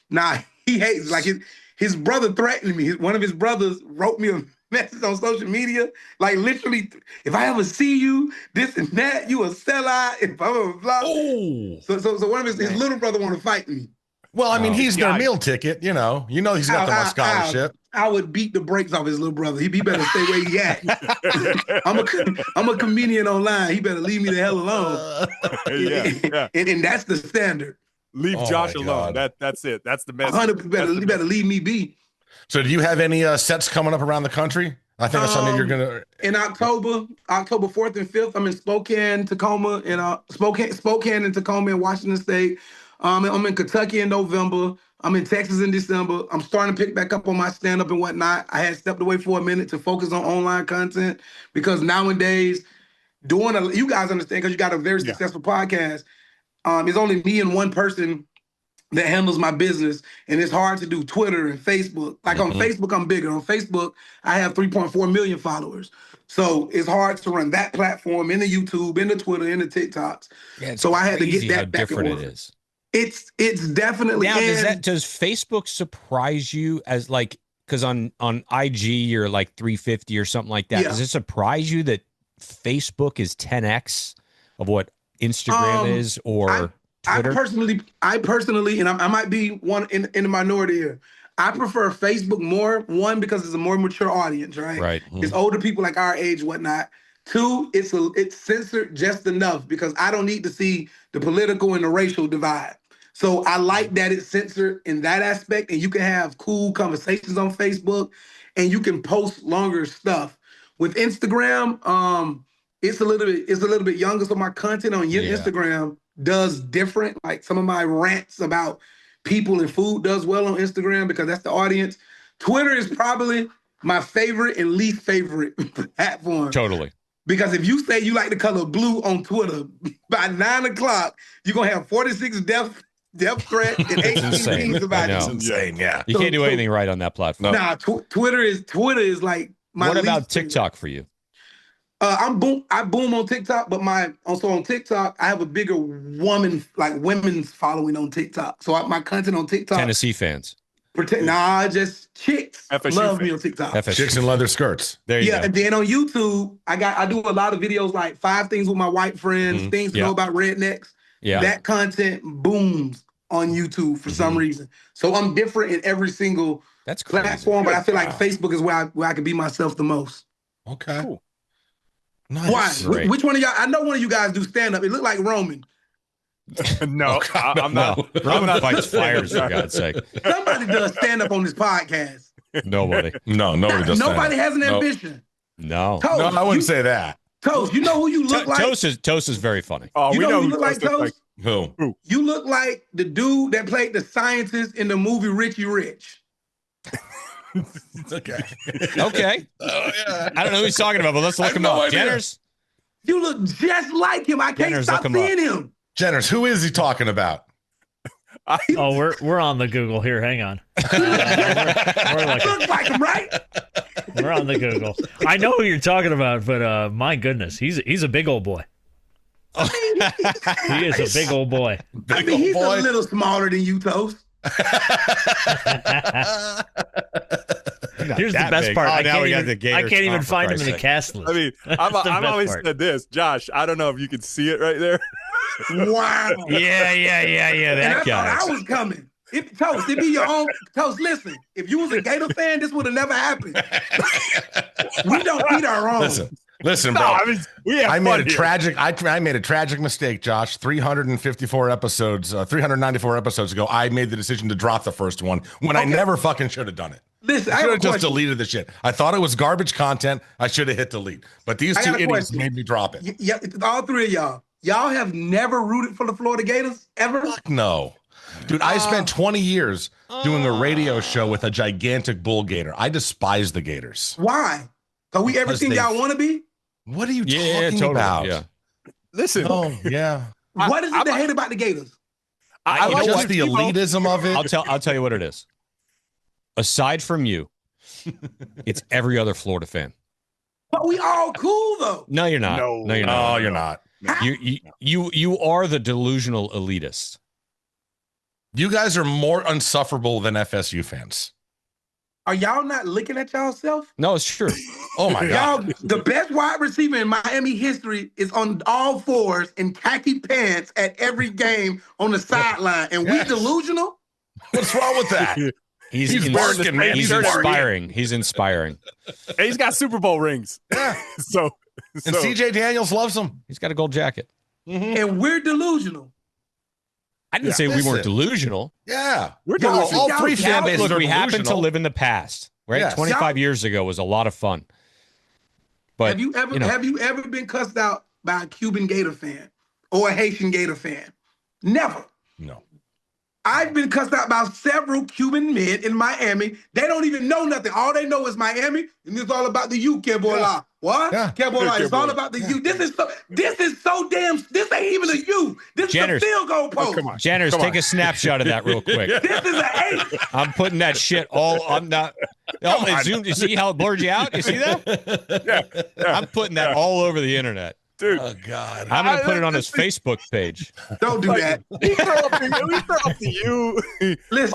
S7: nah, he hates like his brother threatened me. One of his brothers wrote me a message on social media, like literally, "If I ever see you, this and that, you a sellout," and blah blah blah.
S1: Oh.
S7: So one of his little brother want to fight me.
S1: Well, I mean, he's their
S2: God.
S1: meal ticket. You know he's got the scholarship.
S7: I would beat the brakes off his little brother. He better stay where he at. I'm a comedian online. He better leave me the hell alone.
S2: Yeah.
S7: And that's the standard.
S2: Leave
S1: Oh
S2: Josh
S1: my
S2: alone.
S1: God.
S2: That's it. That's the message.
S7: 100 you better leave me be.
S1: So, do you have any sets coming up around the country? I think I saw you're gonna.
S7: In October 4th and 5th, I'm in Spokane, Tacoma, and Spokane and Tacoma in Washington State. I'm in Kentucky in November. I'm in Texas in December. I'm starting to pick back up on my stand-up and whatnot. I had stepped away for a minute to focus on online content because nowadays, you guys understand because you got a very successful podcast. It's only me and one person that handles my business, and it's hard to do Twitter and Facebook. Like on Facebook, I'm bigger. On Facebook, I have 3.4 million followers. So it's hard to run that platform in the YouTube, in the Twitter, in the TikToks.
S3: Yeah, it's
S7: so I had to
S3: crazy
S7: get that
S3: how
S7: back
S3: different
S7: and
S3: it
S7: forth.
S3: is.
S7: It's definitely.
S3: Now, does Facebook surprise you as like, because on IG you're like 350 or something like that?
S7: Yeah.
S3: Does it surprise you that Facebook is 10x of what Instagram is or Twitter?
S7: I personally, and I might be one in the minority here. I prefer Facebook more. One, because it's a more mature audience, right?
S3: Right.
S7: It's older people like our age, whatnot. Two, it's censored just enough because I don't need to see the political and the racial divide. So I like that it's censored in that aspect, and you can have cool conversations on Facebook, and you can post longer stuff. With Instagram, it's a little bit younger, so my content on Instagram does different. Like some of my rants about people and food does well on Instagram because that's the audience. Twitter is probably my favorite and least favorite platform.
S3: Totally.
S7: Because if you say you like the color blue on Twitter, by 9 o'clock, you're going to have 46 death threats and 18 things about
S3: I
S7: it.
S3: know.
S1: Insane, yeah.
S3: You can't do anything right on that platform.
S7: Nah, Twitter is like my
S3: What about
S7: least
S3: TikTok for you?
S7: I boom on TikTok, but on TikTok, I have a bigger women's following on TikTok. So my content on TikTok.
S3: Tennessee fans.
S7: Just chicks
S2: FSU
S7: love
S2: fans.
S7: me on TikTok.
S1: Chicks in leather skirts.
S3: There you go.
S7: And then on YouTube, I do a lot of videos like 5 things with my white friends, things to know about rednecks.
S3: Yeah.
S7: That content booms on YouTube for some reason. So I'm different in every single platform, but I feel like Facebook is where I can be myself the most.
S1: Okay.
S2: Cool.
S1: Nice.
S7: Why? Which one of y'all? I know one of you guys do stand up. It looked like Roman.
S2: No, I'm not.
S3: I'm not fighting fires, for God's sake.
S7: Somebody does stand up on this podcast.
S3: Nobody.
S1: No, nobody does.
S7: Nobody has an
S1: Nope.
S7: ambition.
S3: No.
S7: Toast,
S1: No, I wouldn't say that.
S7: Toast, you know who you look like?
S3: Toast is very funny.
S2: Oh,
S7: You
S2: we
S7: know who
S2: who
S7: you look like,
S2: Toast looks
S7: Toast?
S1: Who?
S7: You look like the dude that played the scientist in the movie Richie Rich.
S1: Okay.
S3: Okay.
S1: Oh yeah.
S3: I don't know who he's talking about, but let's look him
S1: no
S3: up.
S1: idea.
S3: Jenners?
S7: You look just like him. I can't
S3: Jenners,
S7: stop
S3: look him
S7: seeing him.
S1: Jenners, who is he talking about?
S5: We're on the Google here. Hang on.
S7: Looks like him, right?
S5: We're on the Google. I know who you're talking about, but my goodness, he's a big old boy. He is a big old boy.
S7: I mean, he's a little smaller than you, Toast.
S5: Here's the best part.
S3: Oh,
S5: I
S3: now we got
S5: can't
S3: the Gators.
S5: I can't even
S3: Oh, for
S5: find him in
S3: Christ's
S5: the cast list.
S2: I mean, I've always said this, Josh. I don't know if you can see it right there.
S7: Wow.
S3: Yeah.
S7: And
S3: That
S7: I
S3: guy.
S7: thought I was coming. Toast, it be your own. Toast, listen. If you was a Gator fan, this would have never happened. We don't beat our own.
S1: Listen, bro.
S2: No, I mean,
S1: I made a tragic. I made a tragic mistake, Josh. 394 episodes, 394 episodes ago, I made the decision to drop the first one when I never fucking should have done it.
S7: Listen, I
S1: should
S7: have
S1: have
S7: a
S1: just
S7: question.
S1: deleted the shit. I thought it was garbage content. I should have hit delete. But these
S7: I
S1: two
S7: got a
S1: idiots
S7: question.
S1: made me drop it.
S7: Yeah, all three of y'all. Y'all have never rooted for the Florida Gators ever?
S1: Fuck no. Dude, I spent 20 years doing a radio show with a gigantic bull gator. I despise the Gators.
S7: Why? Are we everything
S1: Because
S7: y'all want to be?
S1: What are you
S3: Yeah,
S1: talking
S3: totally.
S1: about?
S3: Yeah.
S2: Listen,
S1: Oh, yeah.
S7: What is it to hate about the Gators?
S2: I
S3: You know
S2: like
S1: Just
S3: what?
S1: the elitism of it.
S3: I'll tell you what it is. Aside from you, it's every other Florida fan.
S7: But we all cool though.
S3: No, you're not.
S2: No.
S3: No, you're
S1: No,
S3: not.
S1: you're not.
S3: You are the delusional elitist.
S1: You guys are more unsufferable than FSU fans.
S7: Are y'all not looking at y'allself?
S3: No, it's true.
S1: Oh my
S7: Y'all,
S1: God.
S7: the best wide receiver in Miami history is on all fours in khaki pants at every game on the sideline, and we delusional.
S1: What's wrong with that?
S3: He's
S1: barking, man.
S3: He's
S1: He's barking.
S3: inspiring. He's inspiring.
S2: and he's got Super Bowl rings.
S1: Yeah.
S2: So
S1: And CJ Daniels loves them.
S3: He's got a gold jacket.
S7: And we're delusional.
S3: I didn't say we
S1: Listen.
S3: weren't delusional.
S1: Yeah.
S2: We're
S7: Y'all-
S2: delusional.
S1: All three fan bases
S3: Look,
S1: are
S3: we happen to
S1: delusional.
S3: live in the past, right?
S1: Yes.
S3: 25 years ago was a lot of fun. But
S7: have you ever been cussed out by a Cuban Gator fan or a Haitian Gator fan? Never.
S1: No.
S7: I've been cussed out by several Cuban men in Miami. They don't even know nothing. All they know is Miami, and it's all about the you, Kebola.
S1: Yeah.
S7: What?
S1: Yeah.
S7: Kebola, it's all about the you. This is so damn. This ain't even a you. This
S3: Jenners.
S7: is a field goal post.
S2: come on.
S3: Jenners,
S2: Come
S3: take
S2: on.
S3: a snapshot of that real quick.
S7: This is an 8.
S3: I'm putting that shit all. I'm not. Oh, it zoomed. You see how it blurred you out? You see that?
S2: Yeah.
S3: I'm putting that all over the internet.
S2: Dude,
S1: Oh God.
S3: I'm gonna put it on his Facebook page.
S7: Don't do that.
S2: we throw up to you.
S7: Listen,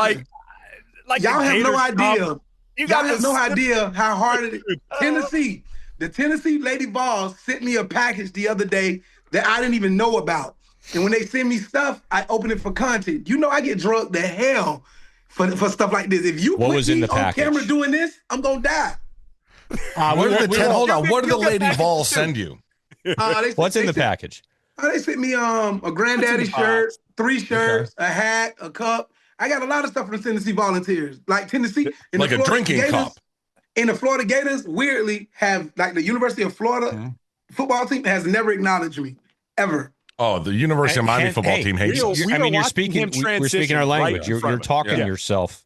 S2: like
S7: y'all
S2: the
S7: have no
S2: Gators
S7: idea.
S2: come. You
S7: Y'all
S2: got
S7: have
S2: this-
S7: no idea how hard it is. Tennessee, the Tennessee Lady Vols sent me a package the other day that I didn't even know about. And when they send me stuff, I open it for content. You know, I get drugged to hell for stuff like this. If you
S3: What
S7: put
S3: was in
S7: me
S3: the
S7: on
S3: package?
S7: camera doing this, I'm gonna die.
S1: What did the hold on? What did the
S2: you got
S1: Lady
S2: packages
S1: Vols
S2: too.
S1: send you?
S3: What's in the package?
S7: They sent me a granddaddy
S2: What's in the
S7: shirt,
S2: box?
S7: 3 shirts, a hat, a cup. I got a lot of stuff from the Tennessee Volunteers. Like Tennessee, in
S1: Like
S7: the
S1: a
S7: Florida
S1: drinking
S7: Gators,
S1: cup.
S7: And the Florida Gators weirdly have, like, the University of Florida football team has never acknowledged me ever.
S1: Oh, the University of Miami football team hates us.
S2: We
S3: I
S2: are
S3: mean, you're
S2: watching
S3: speaking.
S2: him
S3: We're speaking our
S2: transition right
S3: language.
S2: in
S3: You're
S2: front of us.
S3: talking
S1: Yeah.
S3: yourself.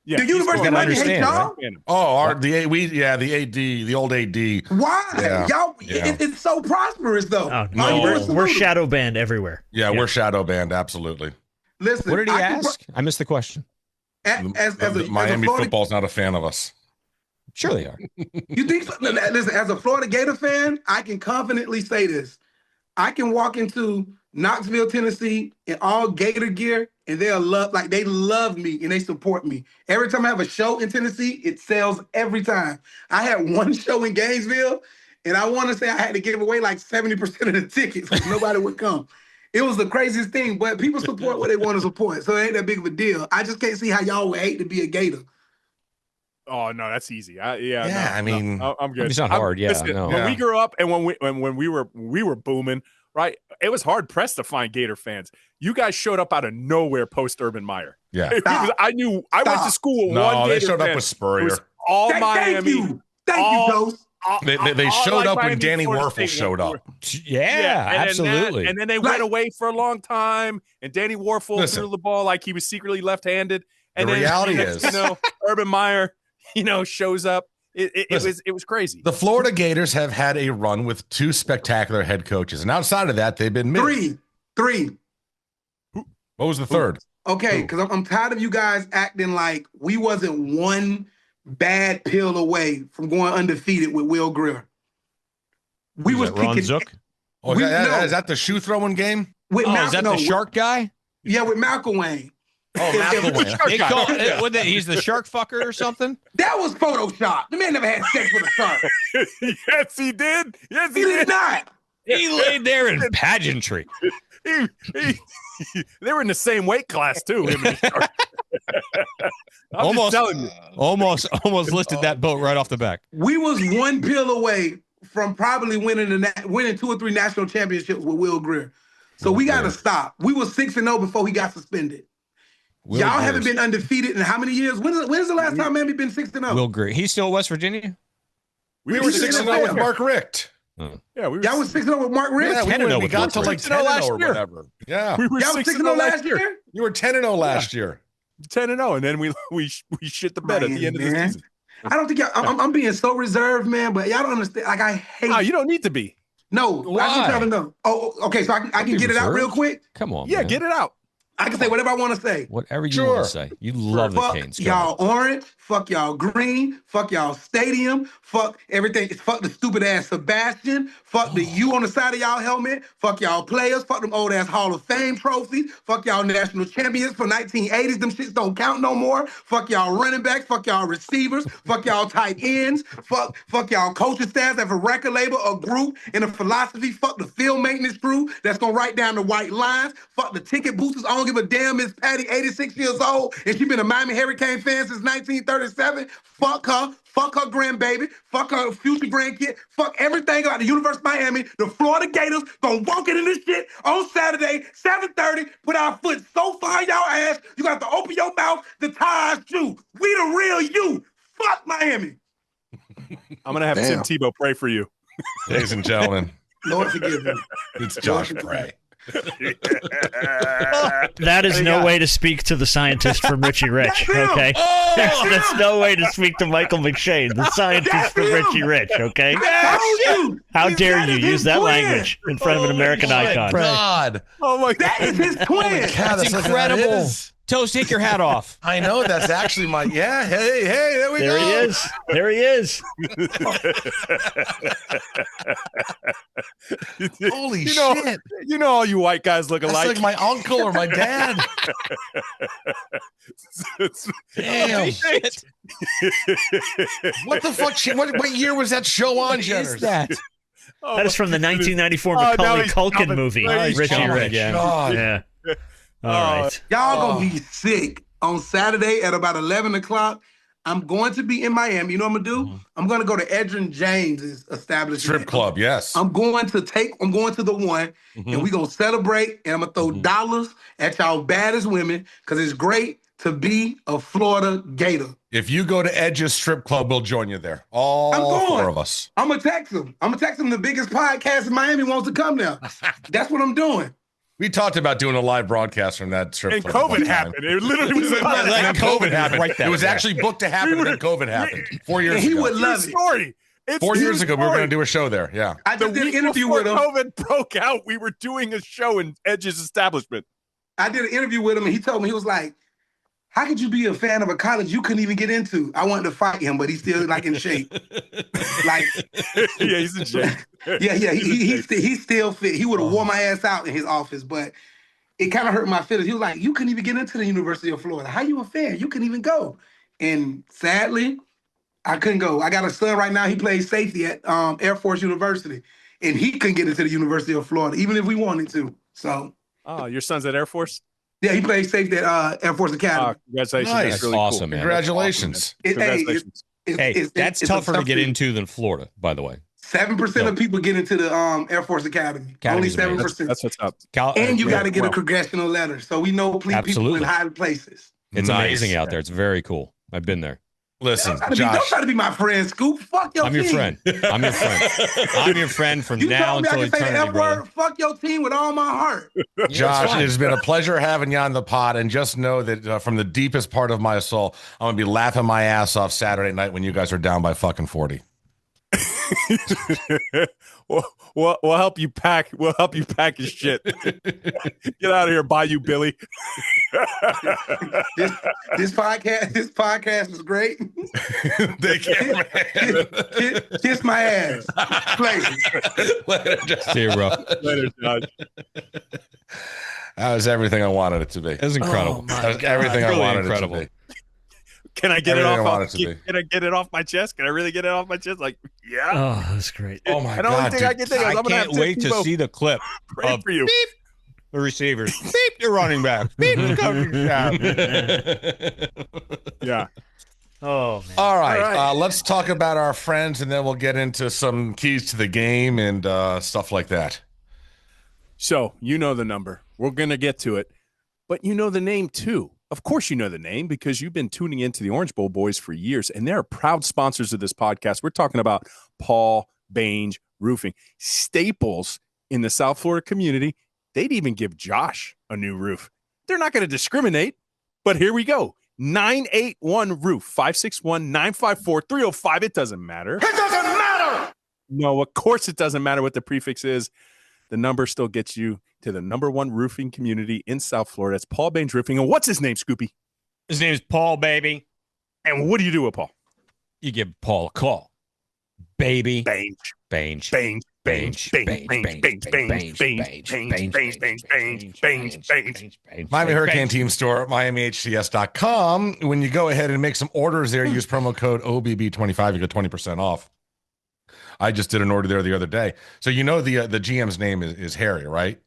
S2: Yeah,
S7: The University of Miami hate y'all.
S1: Oh, the AD, the old AD.
S7: Why?
S1: Yeah.
S7: Y'all,
S1: Yeah.
S7: it's so prosperous, though.
S5: Oh,
S1: No,
S5: no,
S7: University
S5: we're
S7: of-
S5: shadow banned everywhere.
S1: Yeah, we're shadow banned. Absolutely.
S7: Listen,
S3: What did he
S7: I can
S3: ask? I missed the question.
S1: Miami
S7: Florida,
S1: football's not a fan of us.
S3: Sure they are.
S7: You think so? Listen, as a Florida Gator fan, I can confidently say this. I can walk into Knoxville, Tennessee in all Gator gear, and they love me and they support me. Every time I have a show in Tennessee, it sells every time. I had one show in Gainesville, and I want to say I had to give away like 70% of the tickets because nobody would come. It was the craziest thing, but people support what they want to support, so it ain't that big of a deal. I just can't see how y'all would hate to be a Gator.
S2: Oh no, that's easy.
S1: Yeah,
S2: no,
S1: I mean,
S2: no, I'm good.
S3: It's not hard. Yeah,
S2: Listen,
S3: no.
S2: when we grew up and when we were booming, right? It was hard pressed to find Gator fans. You guys showed up out of nowhere post Urban Meyer.
S1: Yeah.
S2: I knew I went to school with
S1: No,
S2: one
S1: they
S2: Gator
S1: showed up
S2: fan.
S1: with
S2: It
S1: Spurrier.
S2: was all
S7: Thank
S2: Miami.
S7: you. Thank you, Toast.
S1: They showed up when
S2: Miami,
S1: Danny
S2: Florida
S1: Werfel
S2: State
S1: showed up.
S3: Yeah,
S2: and
S3: absolutely.
S2: and then they went away for a long time, and Danny Werfel
S1: Listen.
S2: threw the ball like he was secretly left-handed. And
S1: The
S2: then
S1: reality
S2: next,
S1: is-
S2: Urban Meyer, shows up. It was crazy.
S1: The Florida Gators have had a run with 2 spectacular head coaches, and outside of that, they've been mid.
S7: 3. 3.
S1: What was the third?
S7: Okay, because I'm tired of you guys acting like we wasn't one bad pill away from going undefeated with Will Greer. We was
S3: Ron
S7: picking.
S3: Zook?
S1: Oh, is that the shoe throwing game?
S7: With
S3: is that the shark guy?
S7: Yeah, with Malcolm Wayne.
S1: Oh, Malcolm Wayne.
S3: He's the shark fucker or something?
S7: That was Photoshop. The man never had sex with a shark.
S2: Yes, he did. Yes,
S7: He did not.
S3: He laid there in pageantry.
S2: They were in the same weight class too. Him and the shark. I'm just telling you.
S3: Almost listed that boat right off the back.
S7: We was one pill away from probably winning 2 or 3 national championships with Will Greer. So we got to stop. We was 6-0 before he got suspended. Y'all haven't been undefeated in how many years? When is the last time Miami been 6-0?
S3: Will Greer. He's still West Virginia?
S1: We were 6-0 with Mark Richt.
S2: Yeah,
S7: y'all was 6-0 with Mark Richt?
S1: Yeah, we got to like 10-0 or whatever. Yeah.
S7: We were 6-0 last year?
S1: You were 10-0 last year.
S2: 10-0, and then we shit the bed at the end of the season.
S7: I don't think I'm being so reserved, man, but y'all don't understand. Like, I hate.
S2: No, you don't need to be.
S7: No,
S3: why?
S7: I just trying to know. Oh, okay, so I can get it out real quick?
S3: Come on,
S2: Yeah,
S3: man.
S2: get it out.
S7: I can say whatever I want to say.
S3: Whatever you want to say. You love the
S7: Fuck
S3: Canes.
S7: y'all orange. Fuck y'all green. Fuck y'all stadium. Fuck everything. Fuck the stupid ass Sebastian. Fuck the U on the side of y'all helmet. Fuck y'all players. Fuck them old ass Hall of Fame trophies. Fuck y'all national champions from 1980s. Them shits don't count no more. Fuck y'all running backs. Fuck y'all receivers. Fuck y'all tight ends. Fuck y'all coaching staff that have a record label, a group, and a philosophy. Fuck the field maintenance crew that's gonna write down the white lines. Fuck the ticket boosters. I don't give a damn. Miss Patty, 86 years old, and she been a Miami Hurricane fan since 1937. Fuck her. Fuck her grandbaby. Fuck her future grandkid. Fuck everything about the University of Miami. The Florida Gators gonna walk into this shit on Saturday, 7:30. Put our foot so far in y'all ass, you got to open your mouth. The Tide you. We the real you. Fuck Miami.
S2: I'm gonna have Tim Tebow pray for you,
S1: ladies and gentlemen.
S7: Lord forgive me.
S1: It's Josh Bray.
S5: That is no way to speak to the scientist from Richie Rich, okay? That's no way to speak to Michael McShane, the scientist from Richie Rich, okay? How dare you use that language in front of an American icon?
S1: God.
S2: Oh my God.
S7: That is his twin.
S3: That's incredible. Toast, take your hat off.
S1: I know that's actually my Hey, there we go.
S5: There he is. There he is.
S1: Holy shit!
S2: You know all you white guys look
S1: That's
S2: alike.
S1: like my uncle or my dad. Damn.
S3: Shit.
S1: What the fuck? What year was that show on?
S3: What is that?
S5: That is from the 1994
S2: now
S5: Macaulay
S2: he's
S5: Culkin
S2: coming.
S5: movie,
S2: Now he's
S5: Richie
S2: coming.
S5: Rich.
S1: God.
S5: Yeah. All right.
S7: Y'all gonna be sick on Saturday at about 11 o'clock. I'm going to be in Miami. You know what I'm gonna do? I'm gonna go to Edrin James's establishment.
S1: Strip club, yes.
S7: I'm going to the one, and we gonna celebrate, and I'm gonna throw dollars at y'all baddest women, because it's great to be a Florida Gator.
S1: If you go to Edge's strip club, we'll join you there. All 4 of us.
S7: I'm gonna text them. The biggest podcast in Miami wants to come there. That's what I'm doing.
S1: We talked about doing a live broadcast from that strip
S2: And
S1: club.
S2: COVID happened. It literally was
S1: And then COVID happened.
S3: Right there.
S1: It was actually booked to happen, and then COVID happened 4 years
S7: And he
S1: ago.
S7: would love it.
S2: story. It's
S1: 4 years ago, we were
S2: story.
S1: going to do a show there. Yeah.
S7: I
S2: The
S7: just did an
S2: week
S7: interview
S2: before
S7: with him.
S2: COVID broke out, we were doing a show in Edge's establishment.
S7: I did an interview with him, and he told me, he was like, how could you be a fan of a college you couldn't even get into? I wanted to fight him, but he's still like in shape. Like,
S2: Yeah, he's in shape.
S7: yeah, he's still fit. He would have wore my ass out in his office, but it kind of hurt my feelings. He was like, you couldn't even get into the University of Florida. How you a fan? You couldn't even go. And sadly, I couldn't go. I got a son right now. He plays safety at Air Force University, and he couldn't get into the University of Florida, even if we wanted to. So,
S2: Oh, your son's at Air Force?
S7: yeah, he plays safety at Air Force Academy.
S2: Congratulations.
S1: Nice.
S2: That's really
S3: Awesome,
S2: cool.
S3: man.
S1: Congratulations.
S2: Congratulations.
S3: Hey, that's
S7: it's a
S3: tougher to
S7: tough
S3: get
S7: thing.
S3: into than Florida, by the way.
S7: 7% of people get into the Air Force Academy. Only
S3: Academy's amazing.
S7: 7%.
S2: That's what's up.
S7: And you got to get
S2: well.
S7: a congressional letter. So we know people
S3: Absolutely.
S7: in high places.
S3: It's
S1: Nice.
S3: amazing out there. It's very cool. I've been there.
S1: Listen,
S7: Don't
S1: Josh.
S7: try to be my friend, Scoop. Fuck your
S3: I'm
S7: team.
S3: your friend. I'm your friend. I'm your friend from
S7: You
S3: now
S7: told me I
S3: until
S7: can say the
S3: eternity,
S7: F
S3: brother.
S7: word. Fuck your team with all my heart.
S1: Josh, it has been a pleasure having you on the pod, and just know that from the deepest part of my soul, I'm gonna be laughing my ass off Saturday night when you guys are down by fucking 40.
S2: We'll help you pack. We'll help you pack his shit. Get out of here, Bayou Billy.
S7: This podcast is great.
S1: They can't.
S7: Kiss my ass. Play.
S1: Later, Josh.
S3: See you, bro.
S2: Later, Josh.
S1: That was everything I wanted it to be.
S3: That was incredible.
S1: That was everything I
S3: Really
S1: wanted
S3: incredible.
S1: it to be.
S2: Can I get
S1: Everything I
S2: it
S1: want
S2: off?
S1: it to be.
S2: Can I get it off my chest? Can I really get it off my chest? Like, yeah.
S5: Oh, that's great.
S1: Oh my
S2: And the only
S1: God,
S2: thing I
S1: dude.
S2: can think of is
S3: I
S2: I'm gonna have
S3: can't wait to
S2: Tebow
S3: see the clip
S2: pray
S3: of
S2: for you.
S3: beep, the receivers, beep, the running back, beep, the coaching staff.
S2: Yeah.
S5: Oh, man.
S1: All right,
S2: All right.
S1: let's talk about our friends, and then we'll get into some keys to the game and stuff like that.
S2: So you know the number. We're gonna get to it, but you know the name too. Of course, you know the name because you've been tuning into the Orange Bowl boys for years, and they're proud sponsors of this podcast. We're talking about Paul Bange Roofing, staples in the South Florida community. They'd even give Josh a new roof. They're not going to discriminate, but here we go. 981 Roof, 561-954-305. It doesn't matter.
S4: It doesn't matter.
S2: No, of course it doesn't matter what the prefix is. The number still gets you to the number one roofing community in South Florida. It's Paul Bange Roofing. And what's his name, Scoopy?
S3: His name is Paul, baby.
S2: And what do you do with Paul?
S3: You give Paul a call. Baby.
S2: Bange.
S3: Bange.
S2: Bange.
S3: Bange.
S2: Bange. Bange. Bange. Bange. Bange.
S1: Miami Hurricane Team Store at MiamiHCS.com. When you go ahead and make some orders there, use promo code OBB25. You get 20% off. I just did an order there the other day. So you know the GM's name is Harry, right?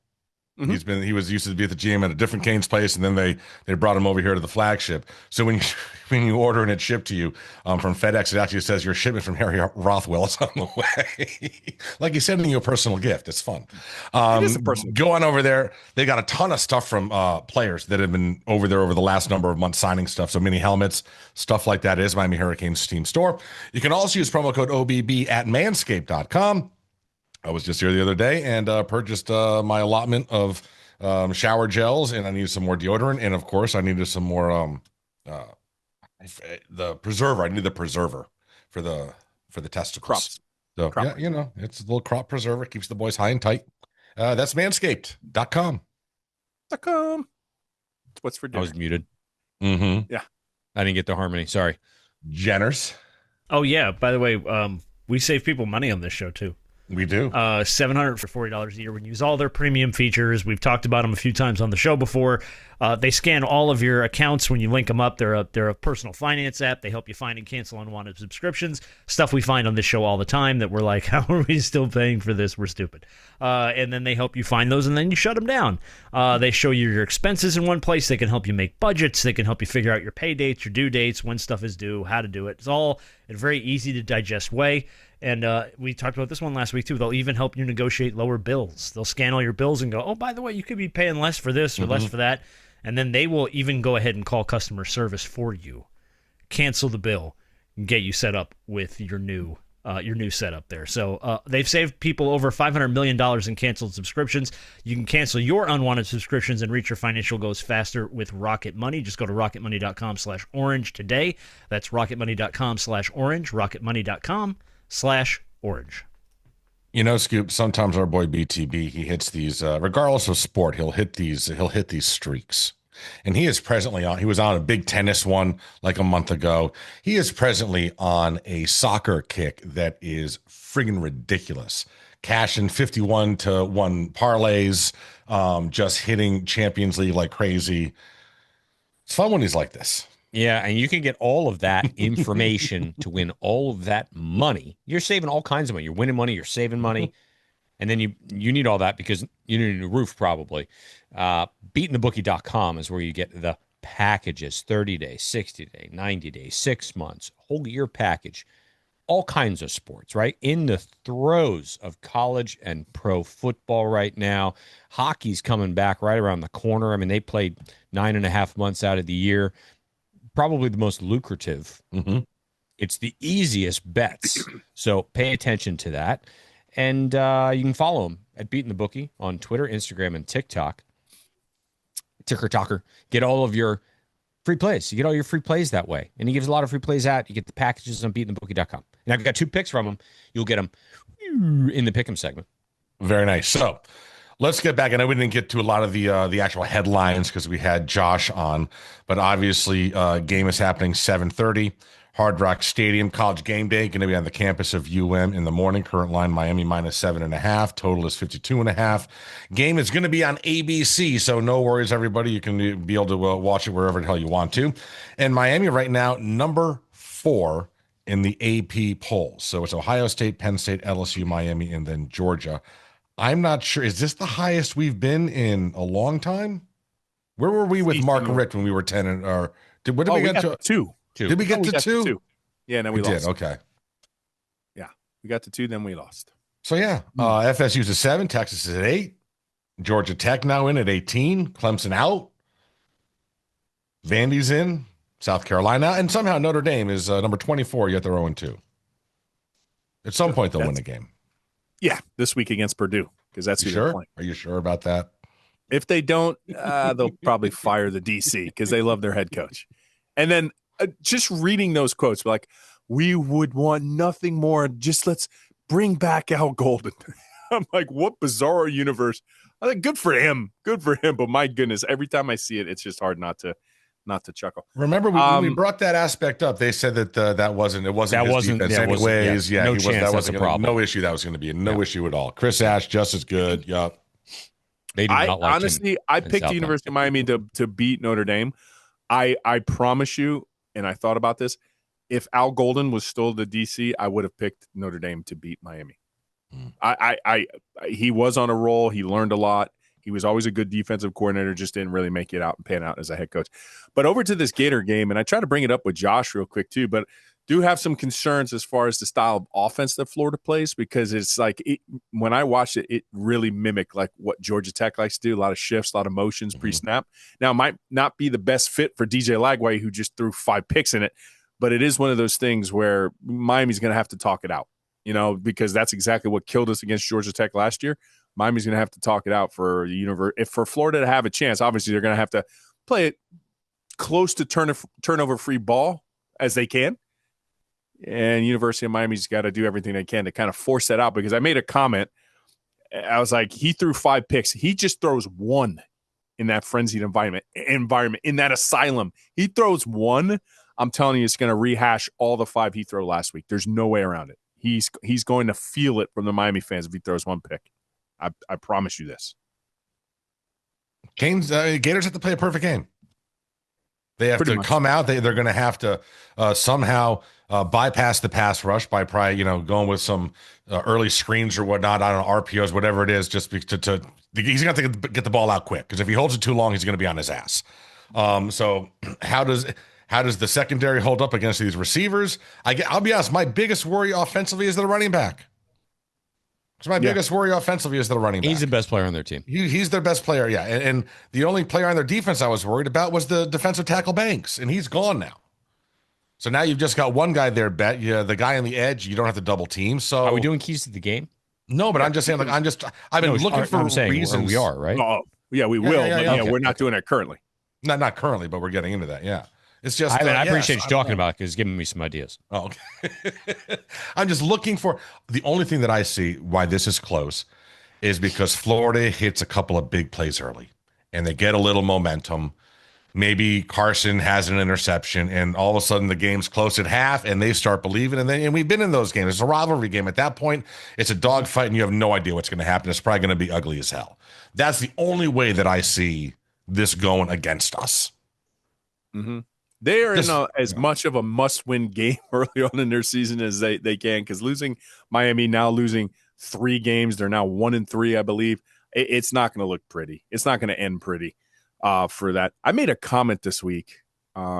S2: Mhm.
S1: He was used to be at the GM at a different Canes place, and then they brought him over here to the flagship. So when you order and it's shipped to you from FedEx, it actually says your shipment from Harry Rothwell is on the way. Like he's sending you a personal gift. It's fun.
S2: It is a personal
S1: Go on over there. They got a ton of stuff from players that have been over there over the last number of months signing stuff. So mini helmets, stuff like that is Miami Hurricanes Team Store. You can also use promo code OBB at manscaped.com. I was just here the other day and purchased my allotment of shower gels, and I needed some more deodorant, and of course I needed some more the preserver. I need the preserver for the testicles.
S2: Crops.
S1: So
S2: Crop
S1: yeah, you know, it's a little crop preserver, keeps the boys high and tight. That's manscaped.com.
S2: .com. What's for
S3: I
S2: dinner?
S3: was muted.
S1: Mm-hmm.
S3: I didn't get the harmony. Sorry.
S1: Jenners.
S5: Oh, yeah. By the way, we save people money on this show, too.
S1: We do.
S5: $740 a year when you use all their premium features. We've talked about them a few times on the show before. They scan all of your accounts when you link them up. They're a personal finance app. They help you find and cancel unwanted subscriptions. Stuff we find on this show all the time that we're like, how are we still paying for this? We're stupid. And then they help you find those, and then you shut them down. They show you your expenses in one place. They can help you make budgets. They can help you figure out your pay dates, your due dates, when stuff is due, how to do it. It's all in a very easy to digest way. And we talked about this one last week, too. They'll even help you negotiate lower bills. They'll scan all your bills and go, oh, by the way, you could be paying less for this or less for that. And then they will even go ahead and call customer service for you, cancel the bill, and get you set up with your new setup there. So they've saved people over $500 million in canceled subscriptions. You can cancel your unwanted subscriptions and reach your financial goals faster with Rocket Money. Just go to rocketmoney.com/orange today. That's rocketmoney.com/orange, rocketmoney.com/orange.
S1: You know, Scoop, sometimes our boy BTB, he hits these, regardless of sport, he'll hit these streaks. And he is presently on, he was on a big tennis one like a month ago. He is presently on a soccer kick that is friggin' ridiculous. Cashing 51-1 parlays, just hitting Champions League like crazy. It's fun when he's like this.
S3: Yeah, and you can get all of that information to win all of that money. You're saving all kinds of money. You're winning money, you're saving money. And then you need all that because you need a new roof probably. Beatingthebookie.com is where you get the packages, 30-day, 60-day, 90-day, 6 months, whole year package, all kinds of sports, right? In the throes of college and pro football right now. Hockey's coming back right around the corner. I mean, they played 9.5 months out of the year. Probably the most lucrative. It's the easiest bets. So pay attention to that. And you can follow him at Beating the Bookie on Twitter, Instagram, and TikTok. Ticker Talker. Get all of your free plays. You get all your free plays that way. And he gives a lot of free plays out. You get the packages on beatingthebookie.com. And I've got 2 picks from him. You'll get them in the pick'em segment.
S1: Very nice. So let's get back. I know we didn't get to a lot of the actual headlines because we had Josh on, but obviously game is happening 7:30. Hard Rock Stadium, College Game Day, going to be on the campus of UM in the morning. Current line, Miami -7.5. Total is 52.5. Game is going to be on ABC, so no worries, everybody. You can be able to watch it wherever the hell you want to. And Miami right now, number 4 in the AP polls. So it's Ohio State, Penn State, LSU, Miami, and then Georgia. I'm not sure. Is this the highest we've been in a long time? Where were we with Mark and Rick when we were 10? What did we get to?
S2: 2.
S1: Did we get to 2?
S2: Yeah, no, we lost.
S1: Did. Okay.
S2: Yeah, we got to 2, then we lost.
S1: So, yeah, FSU's at 7, Texas is at 8, Georgia Tech now in at 18, Clemson out, Vandy's in, South Carolina, and somehow Notre Dame is number 24, yet they're 0-2. At some point, they'll win the game.
S2: Yeah, this week against Purdue, because that's who they're playing.
S1: Are you sure about that?
S2: If they don't, they'll probably fire the DC because they love their head coach. And then just reading those quotes, like, we would want nothing more. Just let's bring back Al Golden. I'm like, what bizarre universe. I think good for him. Good for him. But my goodness, every time I see it, it's just hard not to chuckle.
S1: Remember, when we brought that aspect up, they said that it wasn't his defense anyways. Yeah,
S3: no chance that was a problem.
S1: No issue that was going to be. No issue at all. Chris Ash, just as good. Yup.
S3: They do not like
S2: honestly, I picked the University of Miami to beat Notre Dame. I promise you, and I thought about this, if Al Golden was still the DC, I would have picked Notre Dame to beat Miami. He was on a roll. He learned a lot. He was always a good defensive coordinator, just didn't really make it out and pan out as a head coach. But over to this Gator game, and I try to bring it up with Josh real quick too, but do have some concerns as far as the style of offense that Florida plays, because it's like when I watched it, it really mimicked like what Georgia Tech likes to do, a lot of shifts, a lot of motions pre-snap. Now, it might not be the best fit for DJ Lagway, who just threw 5 picks in it, but it is one of those things where Miami's going to have to talk it out, because that's exactly what killed us against Georgia Tech last year. Miami's going to have to talk it out for the if for Florida to have a chance. Obviously, they're going to have to play it close to turnover-free ball as they can. And University of Miami's got to do everything they can to kind of force that out, because I made a comment. I was like, he threw 5 picks. He just throws 1 in that frenzied environment, in that asylum. He throws 1. I'm telling you, it's going to rehash all the 5 he threw last week. There's no way around it. He's going to feel it from the Miami fans if he throws 1 pick. I promise you this.
S1: Gators have to play a perfect game. They have to come out. They're going to have to somehow bypass the pass rush by probably going with some early screens or whatnot. I don't know, RPOs, whatever it is. Just he's going to have to get the ball out quick, because if he holds it too long, he's going to be on his ass. So how does the secondary hold up against these receivers? I'll be honest. My biggest worry offensively is the running back. So my biggest worry offensively is the running back.
S3: He's the best player on their team.
S1: He's their best player, yeah. And the only player on their defense I was worried about was the defensive tackle Banks, and he's gone now. So now you've just got one guy there, Bet. Yeah, the guy on the edge, you don't have to double team. So
S3: are we doing keys to the game?
S1: No, but I'm just saying, I've been looking for reasons.
S3: We are, right?
S2: Oh, yeah, we will. Yeah, we're not doing it currently.
S1: Not currently, but we're getting into that, yeah. It's just
S3: I appreciate you talking about it, because it's giving me some ideas.
S1: Oh, okay. I'm just looking for the only thing that I see why this is close is because Florida hits a couple of big plays early and they get a little momentum. Maybe Carson has an interception and all of a sudden the game's close at half and they start believing. And we've been in those games. It's a rivalry game. At that point, it's a dogfight and you have no idea what's going to happen. It's probably going to be ugly as hell. That's the only way that I see this going against us.
S2: Mm-hmm. They are in as much of a must-win game early on in their season as they can, because Miami now losing 3 games. They're now 1-3, I believe. It's not going to look pretty. It's not going to end pretty for that. I made a comment this week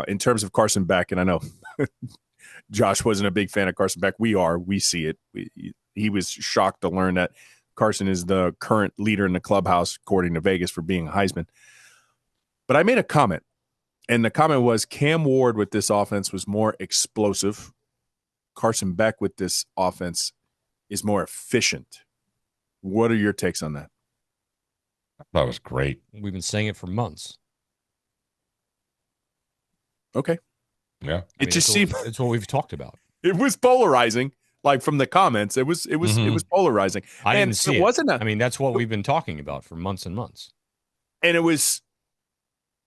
S2: in terms of Carson Beck, and I know Josh wasn't a big fan of Carson Beck. We see it. He was shocked to learn that Carson is the current leader in the clubhouse, according to Vegas, for being a Heisman. But I made a comment. And the comment was, Cam Ward with this offense was more explosive. Carson Beck with this offense is more efficient. What are your takes on that?
S1: That was great.
S3: We've been saying it for months.
S2: Okay.
S1: Yeah.
S2: It just seemed...
S3: It's what we've talked about.
S2: It was polarizing. Like from the comments, it was polarizing.
S3: I
S2: And
S3: didn't see
S2: it wasn't
S3: I mean, that's what we've been talking about for months and months.
S2: And it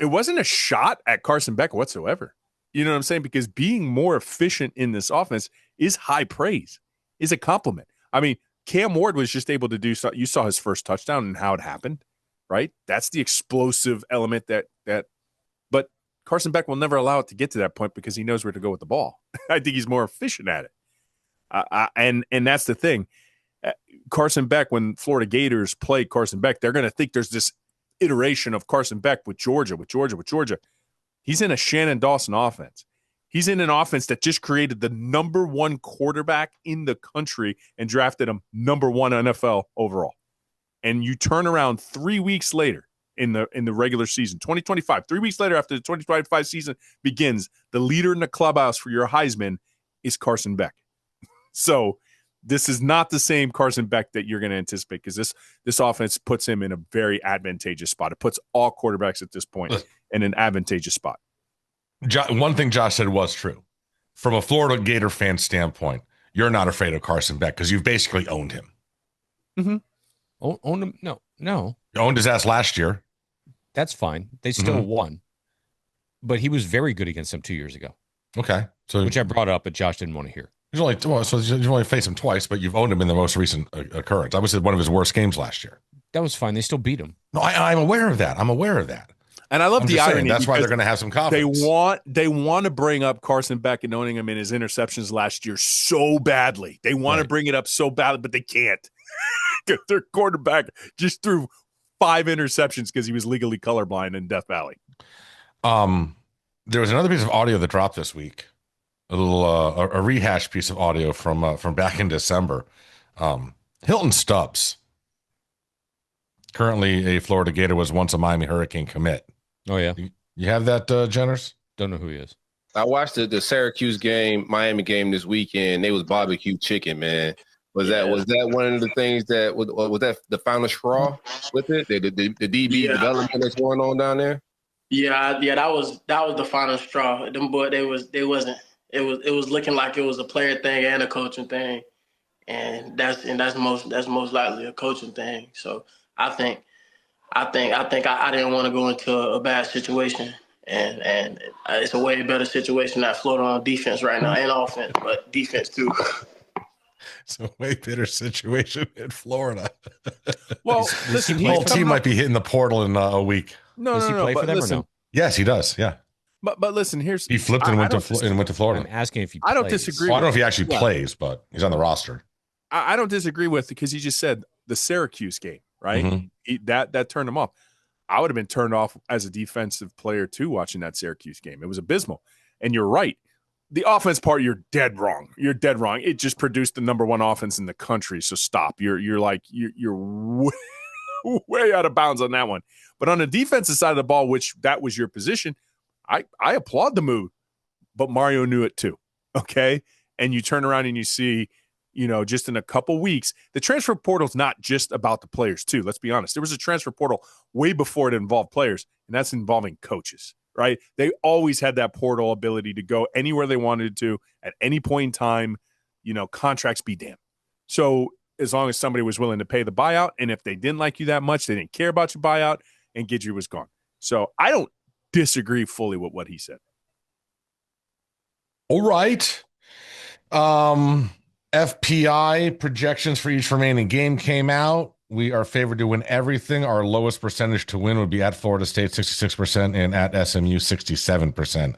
S2: wasn't a shot at Carson Beck whatsoever. You know what I'm saying? Because being more efficient in this offense is high praise, is a compliment. I mean, Cam Ward was just able to do so. You saw his first touchdown and how it happened, right? That's the explosive element but Carson Beck will never allow it to get to that point because he knows where to go with the ball. I think he's more efficient at it. And that's the thing. Carson Beck, when Florida Gators play Carson Beck, they're going to think there's this iteration of Carson Beck with Georgia. He's in a Shannon Dawson offense. He's in an offense that just created the number one quarterback in the country and drafted him number one NFL overall. And you turn around 3 weeks later in the regular season, 2025, 3 weeks later after the 2025 season begins, the leader in the clubhouse for your Heisman is Carson Beck. So this is not the same Carson Beck that you're going to anticipate because this offense puts him in a very advantageous spot. It puts all quarterbacks at this point in an advantageous spot.
S1: One thing Josh said was true. From a Florida Gator fan standpoint, you're not afraid of Carson Beck because you've basically owned him.
S2: Mm-hmm.
S3: Owned him? No.
S1: You owned his ass last year.
S3: That's fine. They still won. But he was very good against them 2 years ago.
S1: Okay.
S3: Which I brought up, but Josh didn't want to hear.
S1: You've only faced him twice, but you've owned him in the most recent occurrence. I would say one of his worst games last year.
S3: That was fine. They still beat him.
S1: No, I'm aware of that.
S2: And I love the irony.
S1: That's why they're going to have some confidence.
S2: They want to bring up Carson Beck and owning him in his interceptions last year so badly. They want to bring it up so badly, but they can't. Their quarterback just threw 5 interceptions because he was legally colorblind in Death Valley.
S1: There was another piece of audio that dropped this week. A little a rehash piece of audio from back in December. Hilton Stubbs, currently a Florida Gator, was once a Miami Hurricane commit.
S3: Oh yeah,
S1: you have that, Jenners?
S3: Don't know who he is.
S10: I watched the Syracuse game, Miami game this weekend. They was barbecue chicken, man. Was that one of the things that was that the final straw with it? The DB development that's going on down there? Yeah,
S11: that was the final straw. Them boy, it was looking like it was a player thing and a coaching thing, and that's most likely a coaching thing. So I think I didn't want to go into a bad situation, and it's a way better situation at Florida on defense right now, and offense, but defense too.
S1: It's a way better situation in Florida.
S2: Well,
S1: listen, the whole team might be hitting the portal in a week.
S3: Does he play for them or no?
S1: Yes, he does. Yeah.
S2: But listen, he
S1: flipped and went to Florida.
S3: I'm asking if he plays.
S2: I don't disagree.
S1: Well, I don't know if he actually plays, but he's on the roster.
S2: I don't disagree with, because he just said the Syracuse game, right? Mm-hmm. That turned him off. I would have been turned off as a defensive player too watching that Syracuse game. It was abysmal. And you're right. The offense part, you're dead wrong. It just produced the number one offense in the country. So stop. You're way out of bounds on that one. But on the defensive side of the ball, which that was your position, I applaud the move, but Mario knew it too. Okay. And you turn around and you see, just in a couple weeks, the transfer portal is not just about the players too. Let's be honest. There was a transfer portal way before it involved players, and that's involving coaches, right? They always had that portal ability to go anywhere they wanted to at any point in time, contracts be damned. So as long as somebody was willing to pay the buyout, and if they didn't like you that much, they didn't care about your buyout, and Guidry was gone. So I don't disagree fully with what he said.
S1: All right. FPI projections for each remaining game came out. We are favored to win everything. Our lowest percentage to win would be at Florida State, 66%, and at SMU, 67%.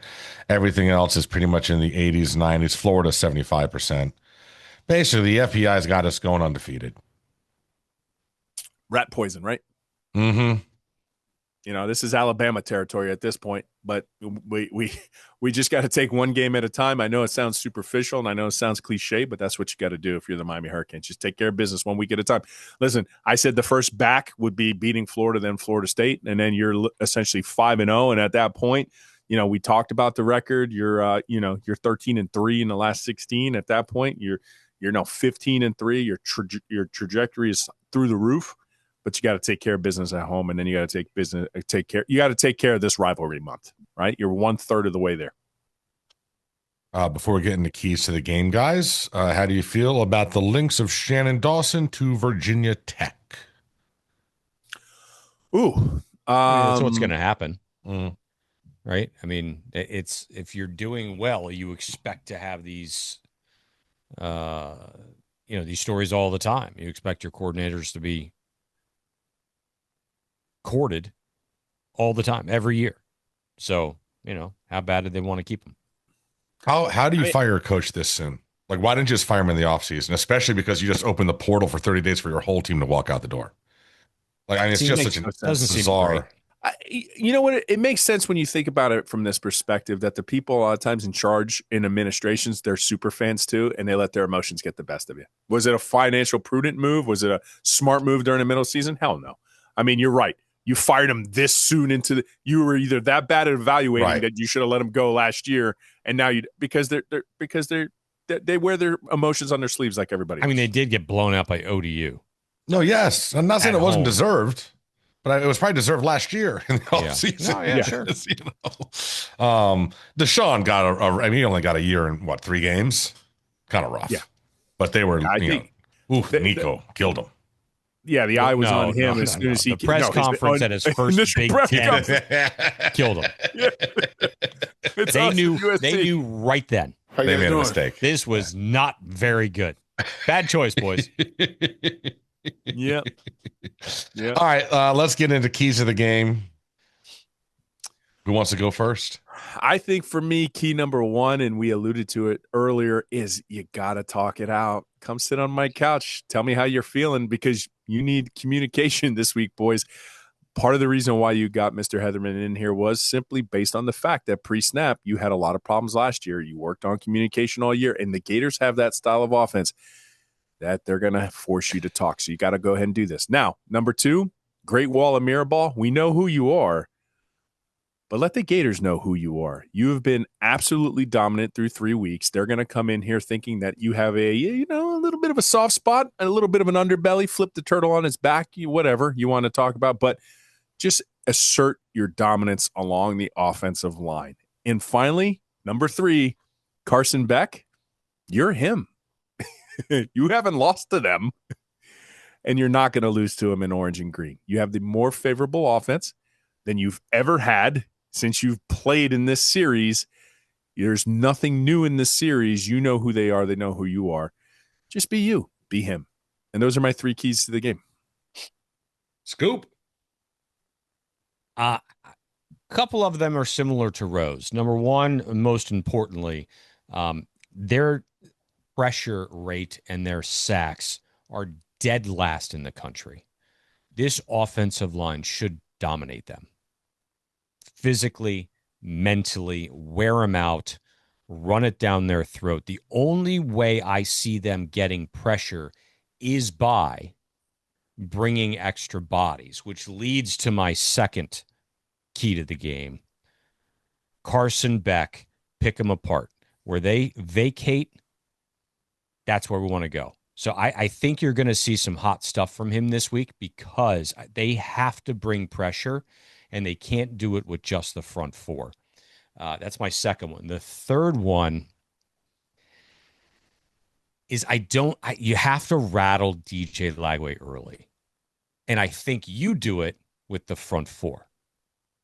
S1: Everything else is pretty much in the 80s, 90s. Florida, 75%. Basically, the FPI's got us going undefeated.
S2: Rat poison, right?
S1: Mm-hmm.
S2: This is Alabama territory at this point, but we just got to take one game at a time. I know it sounds superficial and I know it sounds cliche, but that's what you got to do if you're the Miami Hurricanes. Just take care of business 1 week at a time. Listen, I said the first back would be beating Florida, then Florida State, and then you're essentially 5-0. And at that point, we talked about the record. You're 13-3 in the last 16. At that point, you're now 15-3. Your trajectory is through the roof. But you got to take care of business at home, and then you got to take care of this rivalry month, right? You're 1/3 of the way there.
S1: Before we get into keys to the game, guys, how do you feel about the links of Shannon Dawson to Virginia Tech?
S2: Ooh,
S3: that's what's going to happen,
S1: Mm.
S3: right? I mean, it's if you're doing well, you expect to have these, these stories all the time. You expect your coordinators to be courted all the time, every year. So, how bad did they want to keep them?
S1: How do you fire a coach this soon? Like, why didn't you just fire him in the offseason? Especially because you just opened the portal for 30 days for your whole team to walk out the door. Like, I mean, it's just such an bizarre.
S2: You know what? It makes sense when you think about it from this perspective that the people a lot of times in charge in administrations, they're super fans too, and they let their emotions get the best of you. Was it a financial prudent move? Was it a smart move during the middle season? Hell no. I mean, you're right. You fired him this soon you were either that bad at evaluating that you should have let him go last year, and now because they wear their emotions on their sleeves like everybody else.
S3: I mean, they did get blown out by ODU.
S1: No, yes. I'm not saying it wasn't deserved, but it was probably deserved last year in the offseason.
S3: Oh, yeah, sure.
S1: Deshaun got he only got a year and 3 games? Kind of rough.
S2: Yeah.
S1: But they were, Nico killed him.
S2: Yeah, the eye was on him as soon as he...
S3: The press conference at his first Big Ten killed him.
S2: Yeah.
S3: They knew right then.
S1: They made a mistake.
S3: This was not very good. Bad choice, boys.
S2: Yeah.
S1: All right, let's get into keys of the game. Who wants to go first?
S2: I think for me, key number 1, and we alluded to it earlier, is you got to talk it out. Come sit on my couch. Tell me how you're feeling, because you need communication this week, boys. Part of the reason why you got Mr. Heatherman in here was simply based on the fact that pre-snap, you had a lot of problems last year. You worked on communication all year, and the Gators have that style of offense that they're going to force you to talk. So you got to go ahead and do this. Now, number 2, Great Wall of Mirrorball. We know who you are, but let the Gators know who you are. You have been absolutely dominant through 3 weeks. They're going to come in here thinking that you have a little bit of a soft spot, a little bit of an underbelly, flip the turtle on its back, whatever you want to talk about, but just assert your dominance along the offensive line. And finally, number 3, Carson Beck, you're him. You haven't lost to them, and you're not going to lose to them in orange and green. You have the more favorable offense than you've ever had since you've played in this series. There's nothing new in this series. You know who they are. They know who you are. Just be you. Be him. And those are my 3 keys to the game.
S1: Scoop.
S3: A couple of them are similar to Rose. Number 1, most importantly, their pressure rate and their sacks are dead last in the country. This offensive line should dominate them. Physically, mentally, wear them out, run it down their throat. The only way I see them getting pressure is by bringing extra bodies, which leads to my second key to the game. Carson Beck, pick them apart. Where they vacate, that's where we want to go. So I think you're going to see some hot stuff from him this week, because they have to bring pressure, and they can't do it with just the front 4. That's my second one. The third one is you have to rattle DJ Lagway early. And I think you do it with the front 4.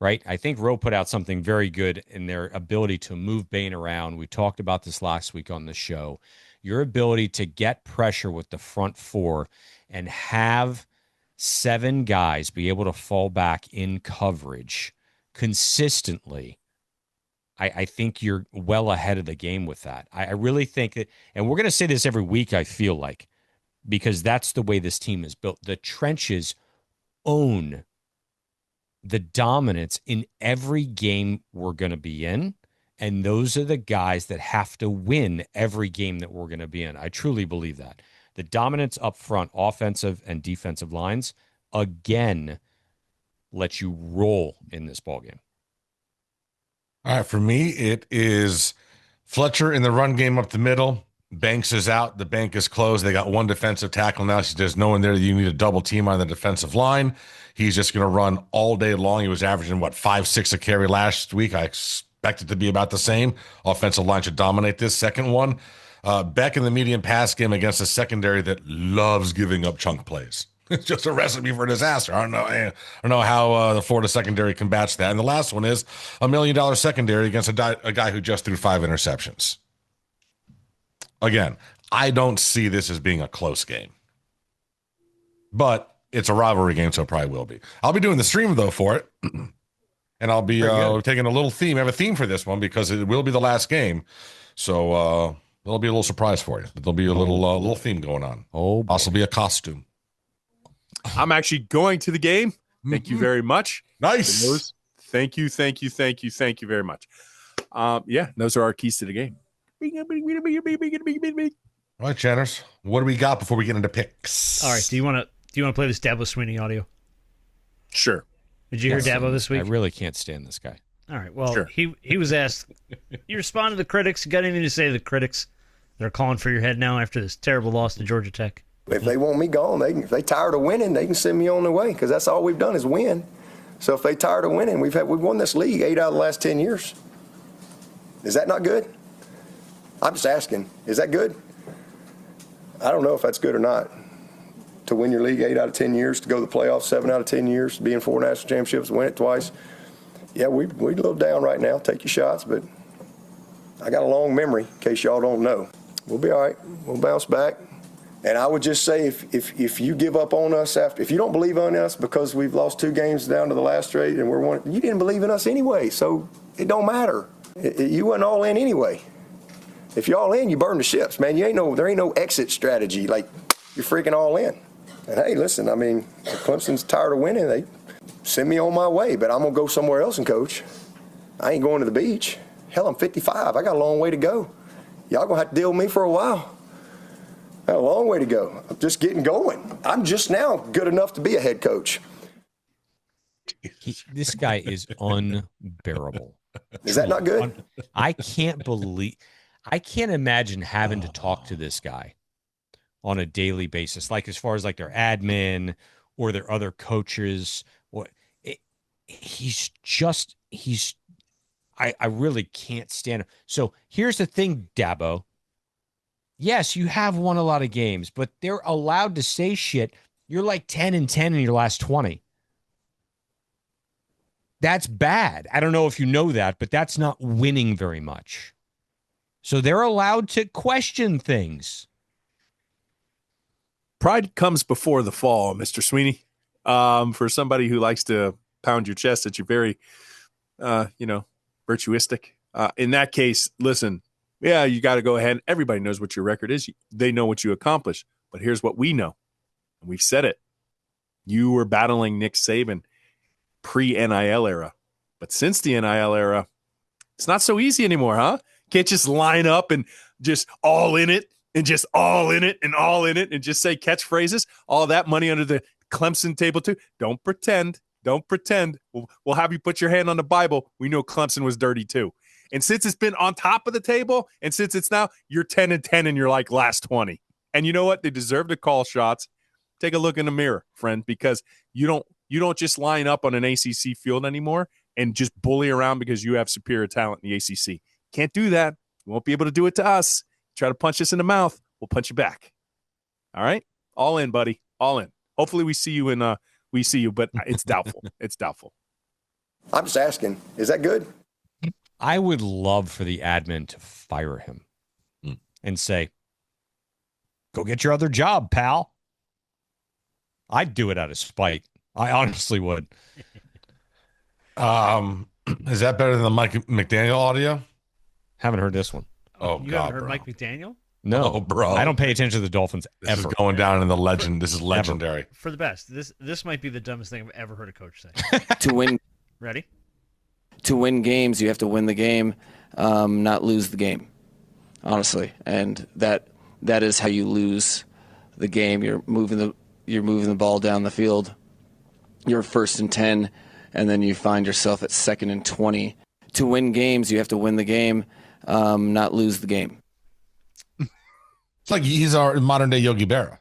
S3: Right? I think Rowe put out something very good in their ability to move Bain around. We talked about this last week on the show. Your ability to get pressure with the front 4 and have 7 guys be able to fall back in coverage consistently. I think you're well ahead of the game with that. I really think that, and we're going to say this every week, I feel like, because that's the way this team is built. The trenches own the dominance in every game we're going to be in. And those are the guys that have to win every game that we're going to be in. I truly believe that. The dominance up front, offensive and defensive lines, again, let you roll in this ballgame.
S1: All right, for me, it is Fletcher in the run game up the middle. Banks is out. The bank is closed. They got 1 defensive tackle now. So there's no one there. You need a double team on the defensive line. He's just going to run all day long. He was averaging, 5-6 a carry last week. I expect it to be about the same. Offensive line should dominate this. Second one, Beck in the medium pass game against a secondary that loves giving up chunk plays. It's just a recipe for disaster. I don't know how the Florida secondary combats that. And the last one is $1 million secondary against a guy who just threw 5 interceptions. Again, I don't see this as being a close game, but it's a rivalry game, so it probably will be. I'll be doing the stream though for it, and I'll be taking a little theme. I have a theme for this one because it will be the last game, so there'll be a little surprise for you. There'll be a little theme going on.
S3: Oh,
S1: possibly a costume.
S2: I'm actually going to the game. Thank you very much.
S1: Nice.
S2: Thank you very much. Yeah, those are our keys to the game.
S1: All right, Channers, what do we got before we get into picks?
S5: All right, do you want to play this Dabo Sweeney audio?
S2: Sure.
S5: Did you hear Dabo this week?
S3: I really can't stand this guy.
S5: All right. Well,
S2: Sure.
S5: he was asked, you respond to the critics. You got anything to say to the critics that are calling for your head now after this terrible loss to Georgia Tech?
S12: If they want me gone, if they tired of winning, they can send me on their way because that's all we've done is win. So if they tired of winning, we've won this league 8 out of the last 10 years. Is that not good? I'm just asking. Is that good? I don't know if that's good or not. To win your league 8 out of 10 years, to go to the playoffs 7 out of 10 years, to be in 4 national championships, win it twice. Yeah, we're a little down right now. Take your shots, but I got a long memory in case y'all don't know. We'll be all right. We'll bounce back. And I would just say if you give up on us if you don't believe in us because we've lost 2 games down to the last straight and you didn't believe in us anyway, so it don't matter. You wasn't all in anyway. If you're all in, you burn the ships, man. There ain't no exit strategy. Like, you're freaking all in. And hey, listen, I mean, if Clemson's tired of winning, they send me on my way, but I'm going to go somewhere else and coach. I ain't going to the beach. Hell, I'm 55. I got a long way to go. Y'all going to have to deal with me for a while. I got a long way to go. I'm just getting going. I'm just now good enough to be a head coach.
S3: This guy is unbearable.
S12: Is that not good?
S3: I can't imagine having to talk to this guy on a daily basis, like as far as like their admin or their other coaches. I really can't stand him. So here's the thing, Dabo. Yes, you have won a lot of games, but they're allowed to say shit. You're like 10-10 in your last 20. That's bad. I don't know if you know that, but that's not winning very much. So they're allowed to question things.
S2: Pride comes before the fall, Mr. Sweeney. For somebody who likes to pound your chest that you're very, virtuistic. In that case, listen, yeah, you got to go ahead. Everybody knows what your record is. They know what you accomplished. But here's what we know. And we've said it. You were battling Nick Saban pre-NIL era. But since the NIL era, it's not so easy anymore, huh? Can't just line up and just all in it and just all in it and all in it and just say catchphrases. All that money under the Clemson table too. Don't pretend. Don't pretend. We'll have you put your hand on the Bible. We know Clemson was dirty too. And since it's been on top of the table, and since it's now, you're 10-10 and you're like last 20. And you know what? They deserve to call shots. Take a look in the mirror, friend, because you don't just line up on an ACC field anymore and just bully around because you have superior talent in the ACC. Can't do that. You won't be able to do it to us. Try to punch us in the mouth, we'll punch you back. All right? All in, buddy. All in. Hopefully we see you but it's doubtful. It's doubtful.
S12: I'm just asking, is that good?
S3: I would love for the admin to fire him and say, go get your other job, pal. I'd do it out of spite. I honestly would.
S1: Is that better than the Mike McDaniel audio?
S3: Haven't heard this one.
S1: Oh,
S5: You
S1: God,
S5: haven't heard
S1: bro.
S5: Mike McDaniel?
S3: No,
S1: bro.
S3: I don't pay attention to the Dolphins
S1: This
S3: ever.
S1: is going down in the legend. This is legendary.
S5: For the best. This might be the dumbest thing I've ever heard a coach say.
S13: To win
S5: Ready?
S13: to win games, you have to win the game, not lose the game, honestly. And that is how you lose the game. You're moving the ball down the field. You're 1st and 10, and then you find yourself at 2nd and 20. To win games, you have to win the game, not lose the game.
S1: It's like he's our modern day Yogi Berra.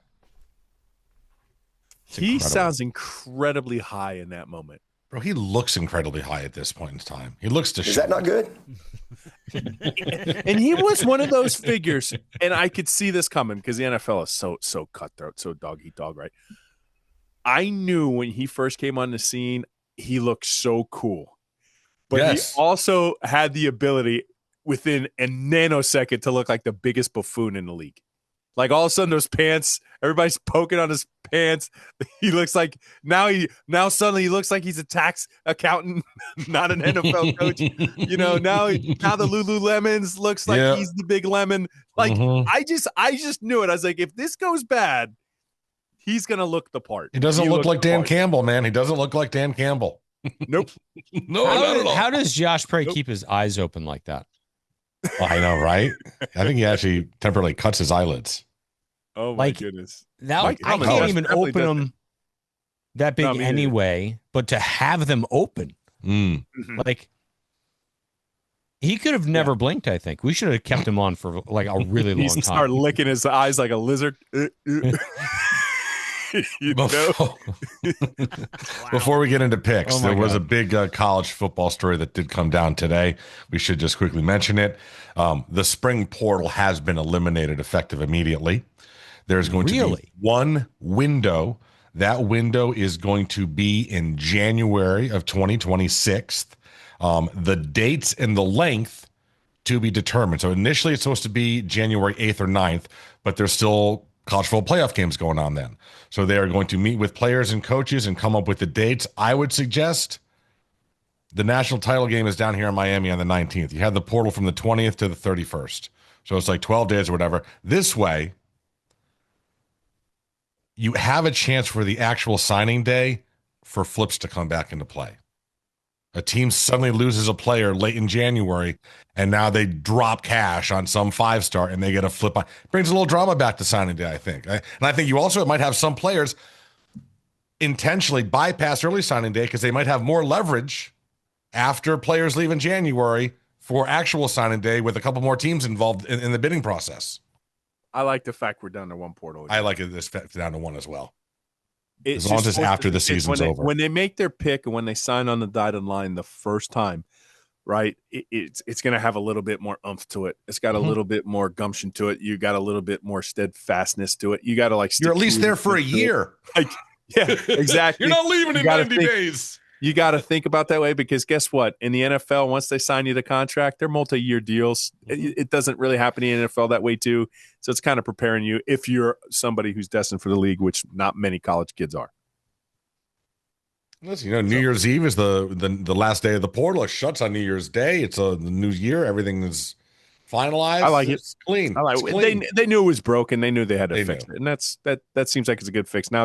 S2: He sounds incredibly high in that moment
S1: Bro, he looks incredibly high at this point in time. He looks
S12: Is that not good?
S2: And he was one of those figures, and I could see this coming because the NFL is so cutthroat, so dog eat dog, right? I knew when he first came on the scene, he looked so cool. But he also had the ability within a nanosecond to look like the biggest buffoon in the league. Like all of a sudden those pants, everybody's poking on his pants. He looks like now suddenly he looks like he's a tax accountant, not an NFL coach. Now the Lululemons looks like he's the big lemon. Like I just knew it. I was like, if this goes bad, he's gonna look the part.
S1: He doesn't look like Dan Campbell, man. He doesn't look like Dan Campbell.
S2: Nope.
S1: No, not at all.
S3: How does Josh Prey keep his eyes open like that?
S1: I know, right? I think he actually temporarily cuts his eylids.
S2: Oh my goodness!
S3: I can't even open them that big anyway. But to have them open, like he could have never blinked. I think we should have kept him on for like a really long time.
S2: Start licking his eyes like a lizard.
S1: Before we get into picks, there was a big college football story that did come down today. We should just quickly mention it. The spring portal has been eliminated effective immediately. There's going to be one window. That window is going to be in January of 2026. The dates and the length to be determined. So initially it's supposed to be January 8th or 9th, but there's still college football playoff games going on then. So they are going to meet with players and coaches and come up with the dates. I would suggest the national title game is down here in Miami on the 19th. You have the portal from the 20th to the 31st. So it's like 12 days or whatever. This way, you have a chance for the actual signing day for flips to come back into play. A team suddenly loses a player late in January, and now they drop cash on some 5-star, and they get a flip. Brings a little drama back to signing day, I think. And I think you also might have some players intentionally bypass early signing day because they might have more leverage after players leave in January for actual signing day with a couple more teams involved in the bidding process.
S2: I like the fact we're down to one portal.
S1: I like it this down to one as well. As long as it's after the season's over.
S2: When they make their pick and when they sign on the dotted line the first time, right, it's going to have a little bit more oomph to it. It's got a little bit more gumption to it. You got a little bit more steadfastness to it. You got to like
S1: you're at least there for a year.
S2: Yeah, exactly.
S1: You're not leaving in 90 days.
S2: You got to think about that way because guess what? In the NFL, once they sign you the contract, they're multi-year deals. It doesn't really happen in the NFL that way too. So it's kind of preparing you if you're somebody who's destined for the league, which not many college kids are.
S1: Listen, New Year's Eve is the last day of the portal. It shuts on New Year's Day. It's the new year. Everything is finalized.
S2: I like it.
S1: It's clean.
S2: I like it.
S1: Clean.
S2: They knew it was broken. They knew they had to fix it, and that seems like it's a good fix. Now,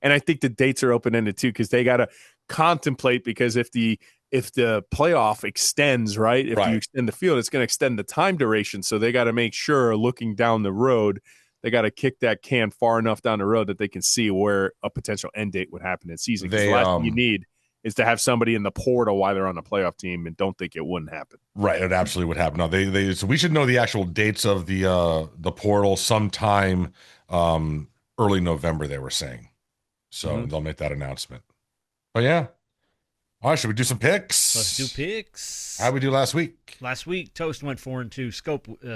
S2: and I think the dates are open ended too because they got to contemplate because if the playoff extends, right, if you extend the field, it's going to extend the time duration. So they got to make sure, looking down the road, they got to kick that can far enough down the road that they can see where a potential end date would happen in season. Because the last thing you need is to have somebody in the portal while they're on the playoff team and don't think it wouldn't happen.
S1: Right, it absolutely would happen. No, so we should know the actual dates of the portal sometime early November. They were saying, so they'll make that announcement. But yeah, all right. Should we do some picks?
S5: Let's do picks.
S1: How'd we do last week?
S5: Last week, Toast went 4-2.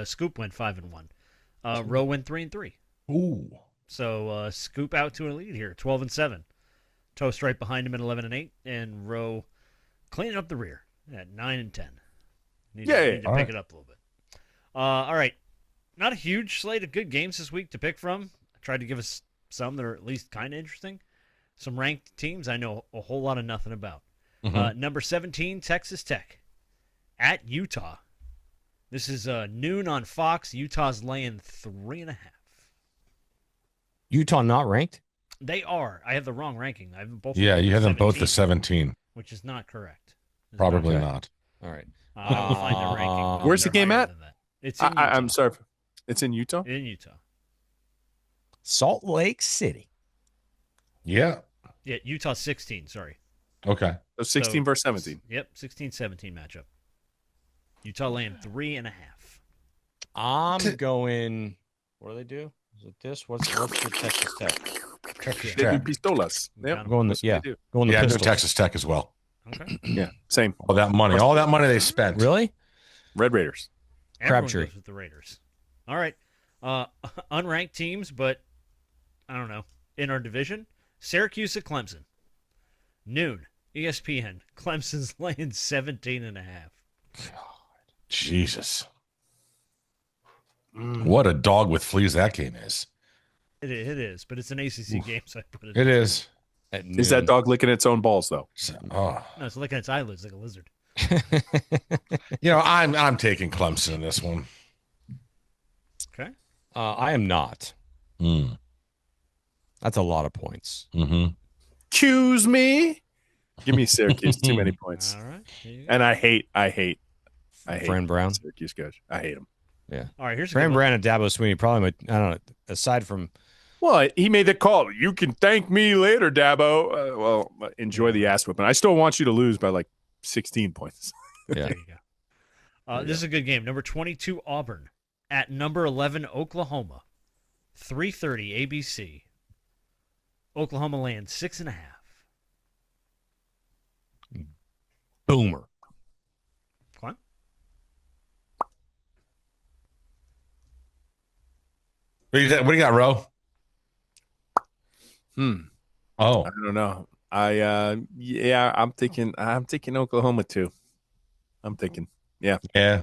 S5: Scoop went 5-1. Roe went 3-3.
S1: Ooh.
S5: So Scoop out to a lead here, 12-7. Toast right behind him at 11-8, and Roe cleaning up the rear at 9-10. Need to pick it up a little bit. All right, not a huge slate of good games this week to pick from. I tried to give us some that are at least kind of interesting. Some ranked teams I know a whole lot of nothing about. Number 17, Texas Tech at Utah. This is noon on Fox. Utah's laying 3.5.
S3: Utah not ranked?
S5: They are. I have the wrong ranking. I have both.
S1: Yeah, you have them both the 17.
S5: Which is not correct.
S1: Probably not.
S3: All right.
S5: I'll find the ranking.
S2: Where's the game at?
S5: It's in Utah.
S2: I'm sorry. It's in Utah?
S5: In Utah.
S3: Salt Lake City.
S1: Yeah.
S5: Yeah, Utah 16, sorry.
S1: Okay.
S2: So 16 versus 17.
S5: Yep, 16-17 matchup. Utah laying 3.5.
S3: I'm going. What do they do? Is it this? What's the Texas Tech?
S1: Texas
S2: They do
S1: Tech.
S2: pistolas. Yep.
S3: Going the
S1: Yeah,
S3: Pistols.
S1: Texas Tech as well.
S5: Okay.
S2: Yeah, same.
S1: All that money they spent.
S3: Really?
S2: Red Raiders.
S5: Everyone
S3: Crabtree.
S5: goes with the Raiders. All right. Unranked teams, but I don't know. In our division, Syracuse at Clemson. Noon, ESPN. Clemson's laying 17.5.
S1: Jesus. What a dog with fleas that game is.
S5: It is, but it's an ACC game, so I put it.
S1: It is.
S2: Is that dog licking its own balls though?
S1: Oh.
S5: No, it's licking its eyelids like a lizard.
S1: I'm taking Clemson in this one.
S5: Okay.
S3: I am not. That's a lot of points.
S1: Mm-hmm.
S2: Excuse me. Give me Syracuse. Too many points.
S5: All right.
S2: And I hate
S3: Fran Brown.
S2: Syracuse coach. I hate him.
S3: Yeah.
S5: All right. Here's a
S3: Fran
S5: good
S3: Brown and Dabo Sweeney probably. I don't know. Aside from.
S2: Well, he made the call. You can thank me later, Dabo. Well, enjoy the ass whipping. I still want you to lose by like 16 points.
S3: Yeah.
S5: There you go. This is a good game. Number 22, Auburn. At number 11, Oklahoma. 3:30 ABC. Oklahoma laying 6.5.
S3: Boomer.
S5: What?
S1: What do you got, Ro? Oh,
S2: I don't know. I'm thinking Oklahoma too.
S1: yeah,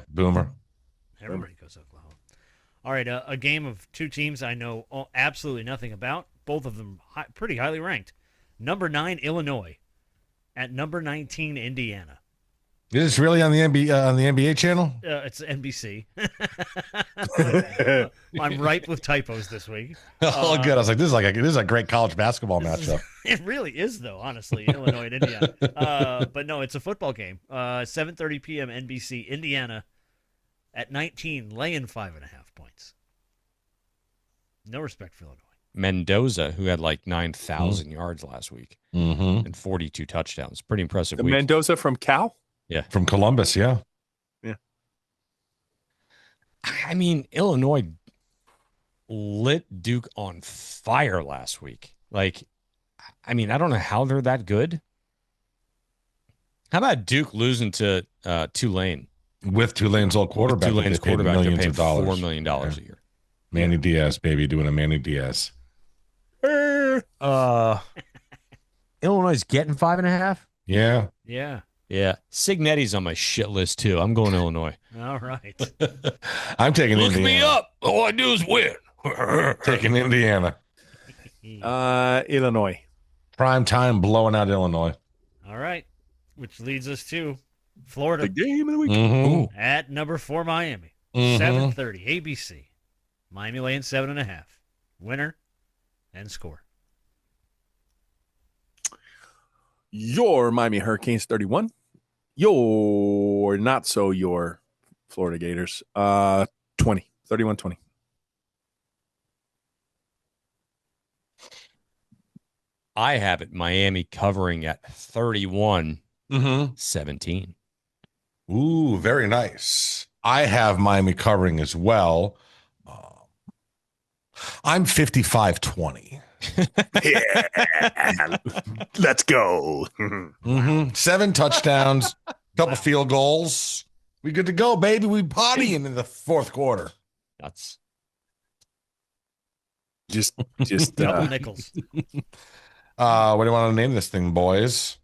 S1: Boomer.
S5: Everybody goes Oklahoma. All right, a game of two teams I know absolutely nothing about. Both of them pretty highly ranked. Number 9, Illinois. At number 19, Indiana.
S1: Is this really on the NBA channel?
S5: It's NBC. I'm ripe with typos this week.
S1: Oh, good. I was like, this is a great college basketball matchup.
S5: It really is, though. Honestly, Illinois and Indiana. But no, it's a football game. 7:30 p.m. NBC. Indiana at 19, laying 5.5 points. No respect for Illinois.
S3: Mendoza, who had like 9,000 yards last week and 42 touchdowns. Pretty impressive week.
S2: Mendoza from Cal?
S3: Yeah.
S1: From Columbus, yeah.
S2: Yeah.
S3: I mean, Illinois lit Duke on fire last week. Like, I mean, I don't know how they're that good. How about Duke losing to Tulane?
S1: With Tulane's old quarterback.
S3: Tulane's quarterback, they're paying $4 million
S1: Yeah.
S3: a year.
S1: Manny Diaz, baby, doing a Manny Diaz.
S3: Illinois getting 5.5.
S1: Yeah.
S5: Yeah.
S3: Yeah. Signetti's on my shit list too. I'm going Illinois.
S5: All right.
S1: I'm taking
S3: Look
S1: Indiana.
S3: me up. All I do is win.
S1: Taking Indiana.
S2: Illinois.
S1: Prime time blowing out Illinois.
S5: All right. Which leads us to Florida.
S2: The game of the week.
S1: Mm-hmm.
S5: At number 4, Miami.
S1: Mhm.
S5: 7:30 ABC. Miami laying 7.5. Winner and score.
S2: Your Miami Hurricanes 31. Your not so your Florida Gators 20. 31-20.
S3: I have it. Miami covering at 31-17.
S1: Ooh, very nice. I have Miami covering as well. I'm 55-20.
S9: Yeah. Let's go.
S1: 7 touchdowns, couple field goals. We good to go, baby. We partying in the fourth quarter.
S3: That's
S2: just
S5: double nickels.
S1: What do you want to name this thing, boys?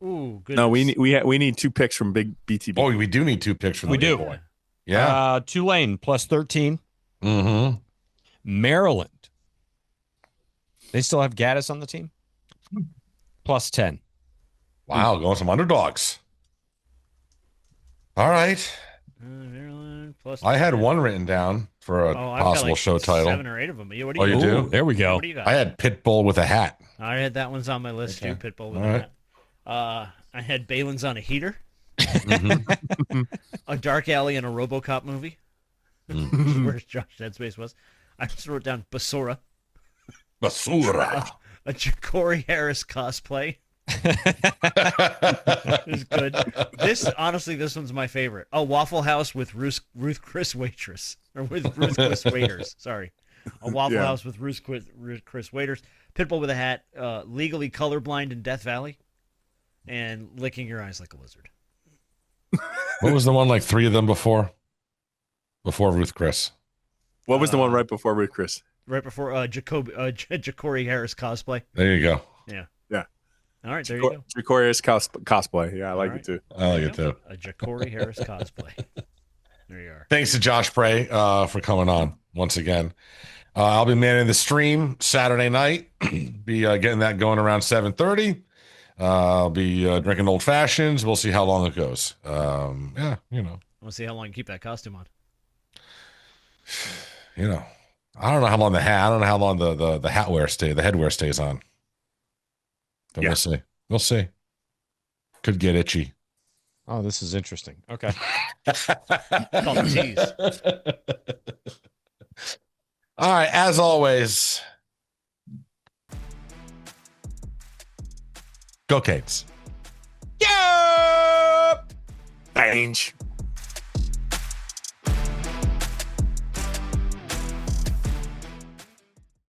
S5: Ooh, good.
S2: No, we need 2 picks from Big BTB.
S1: Oh, we do need 2 picks from the
S3: We
S1: big
S3: do.
S1: boy. Yeah.
S3: Tulane plus 13.
S1: Mm-hmm.
S3: Maryland. They still have Gaddis on the team? Plus 10.
S1: Wow, going some underdogs. All right.
S5: Maryland plus.
S1: I had
S5: 10.
S1: one written down for a
S5: I've got
S1: possible
S5: like
S1: show title.
S5: 7 or 8 of them. Yeah, what do
S1: Oh,
S5: you
S1: you
S5: got?
S1: do?
S3: There we go.
S5: What do you got?
S1: I had Pitbull with a hat.
S5: I had that one's on my list too. Pitbull with
S1: All right.
S5: that. I had Balin's on a heater,
S1: Mm-hmm.
S5: a dark alley, and a RoboCop movie. Where Josh Deadspace was. I just wrote down Basura.
S1: Basura.
S5: A Jacory Harris cosplay. It was good. This one's my favorite. A Waffle House with Ruth Chris waitress, or with Ruth Chris waiters. Sorry, a Waffle House with Ruth Chris waiters. Pitbull with a hat. Legally colorblind in Death Valley. and licking your eyes like a lizard.
S1: What was the one like 3 of them before? Before Ruth Chris.
S2: What was the one right before Ruth Chris?
S5: Right before Jacory Harris cosplay.
S1: There you go.
S5: Yeah.
S2: Yeah.
S5: All right, there you go.
S2: Jacory Harris cosplay. Yeah, I like it too.
S1: I like it too.
S5: A Jacory Harris cosplay. There you are.
S1: Thanks to Josh Prey for coming on once again. I'll be manning the stream Saturday night. Be getting that going around 7:30. I'll be drinking old fashions. We'll see how long it goes. Yeah, you know.
S5: We'll see how long you keep that costume on.
S1: You know, I don't know how long the hat. I don't know how long the headwear stays on. But
S2: Yeah.
S1: we'll see. We'll see. Could get itchy.
S3: Oh, this is interesting. Okay.
S5: Call it tease.
S1: All right, as always, go Canes.
S2: Yeah. Change.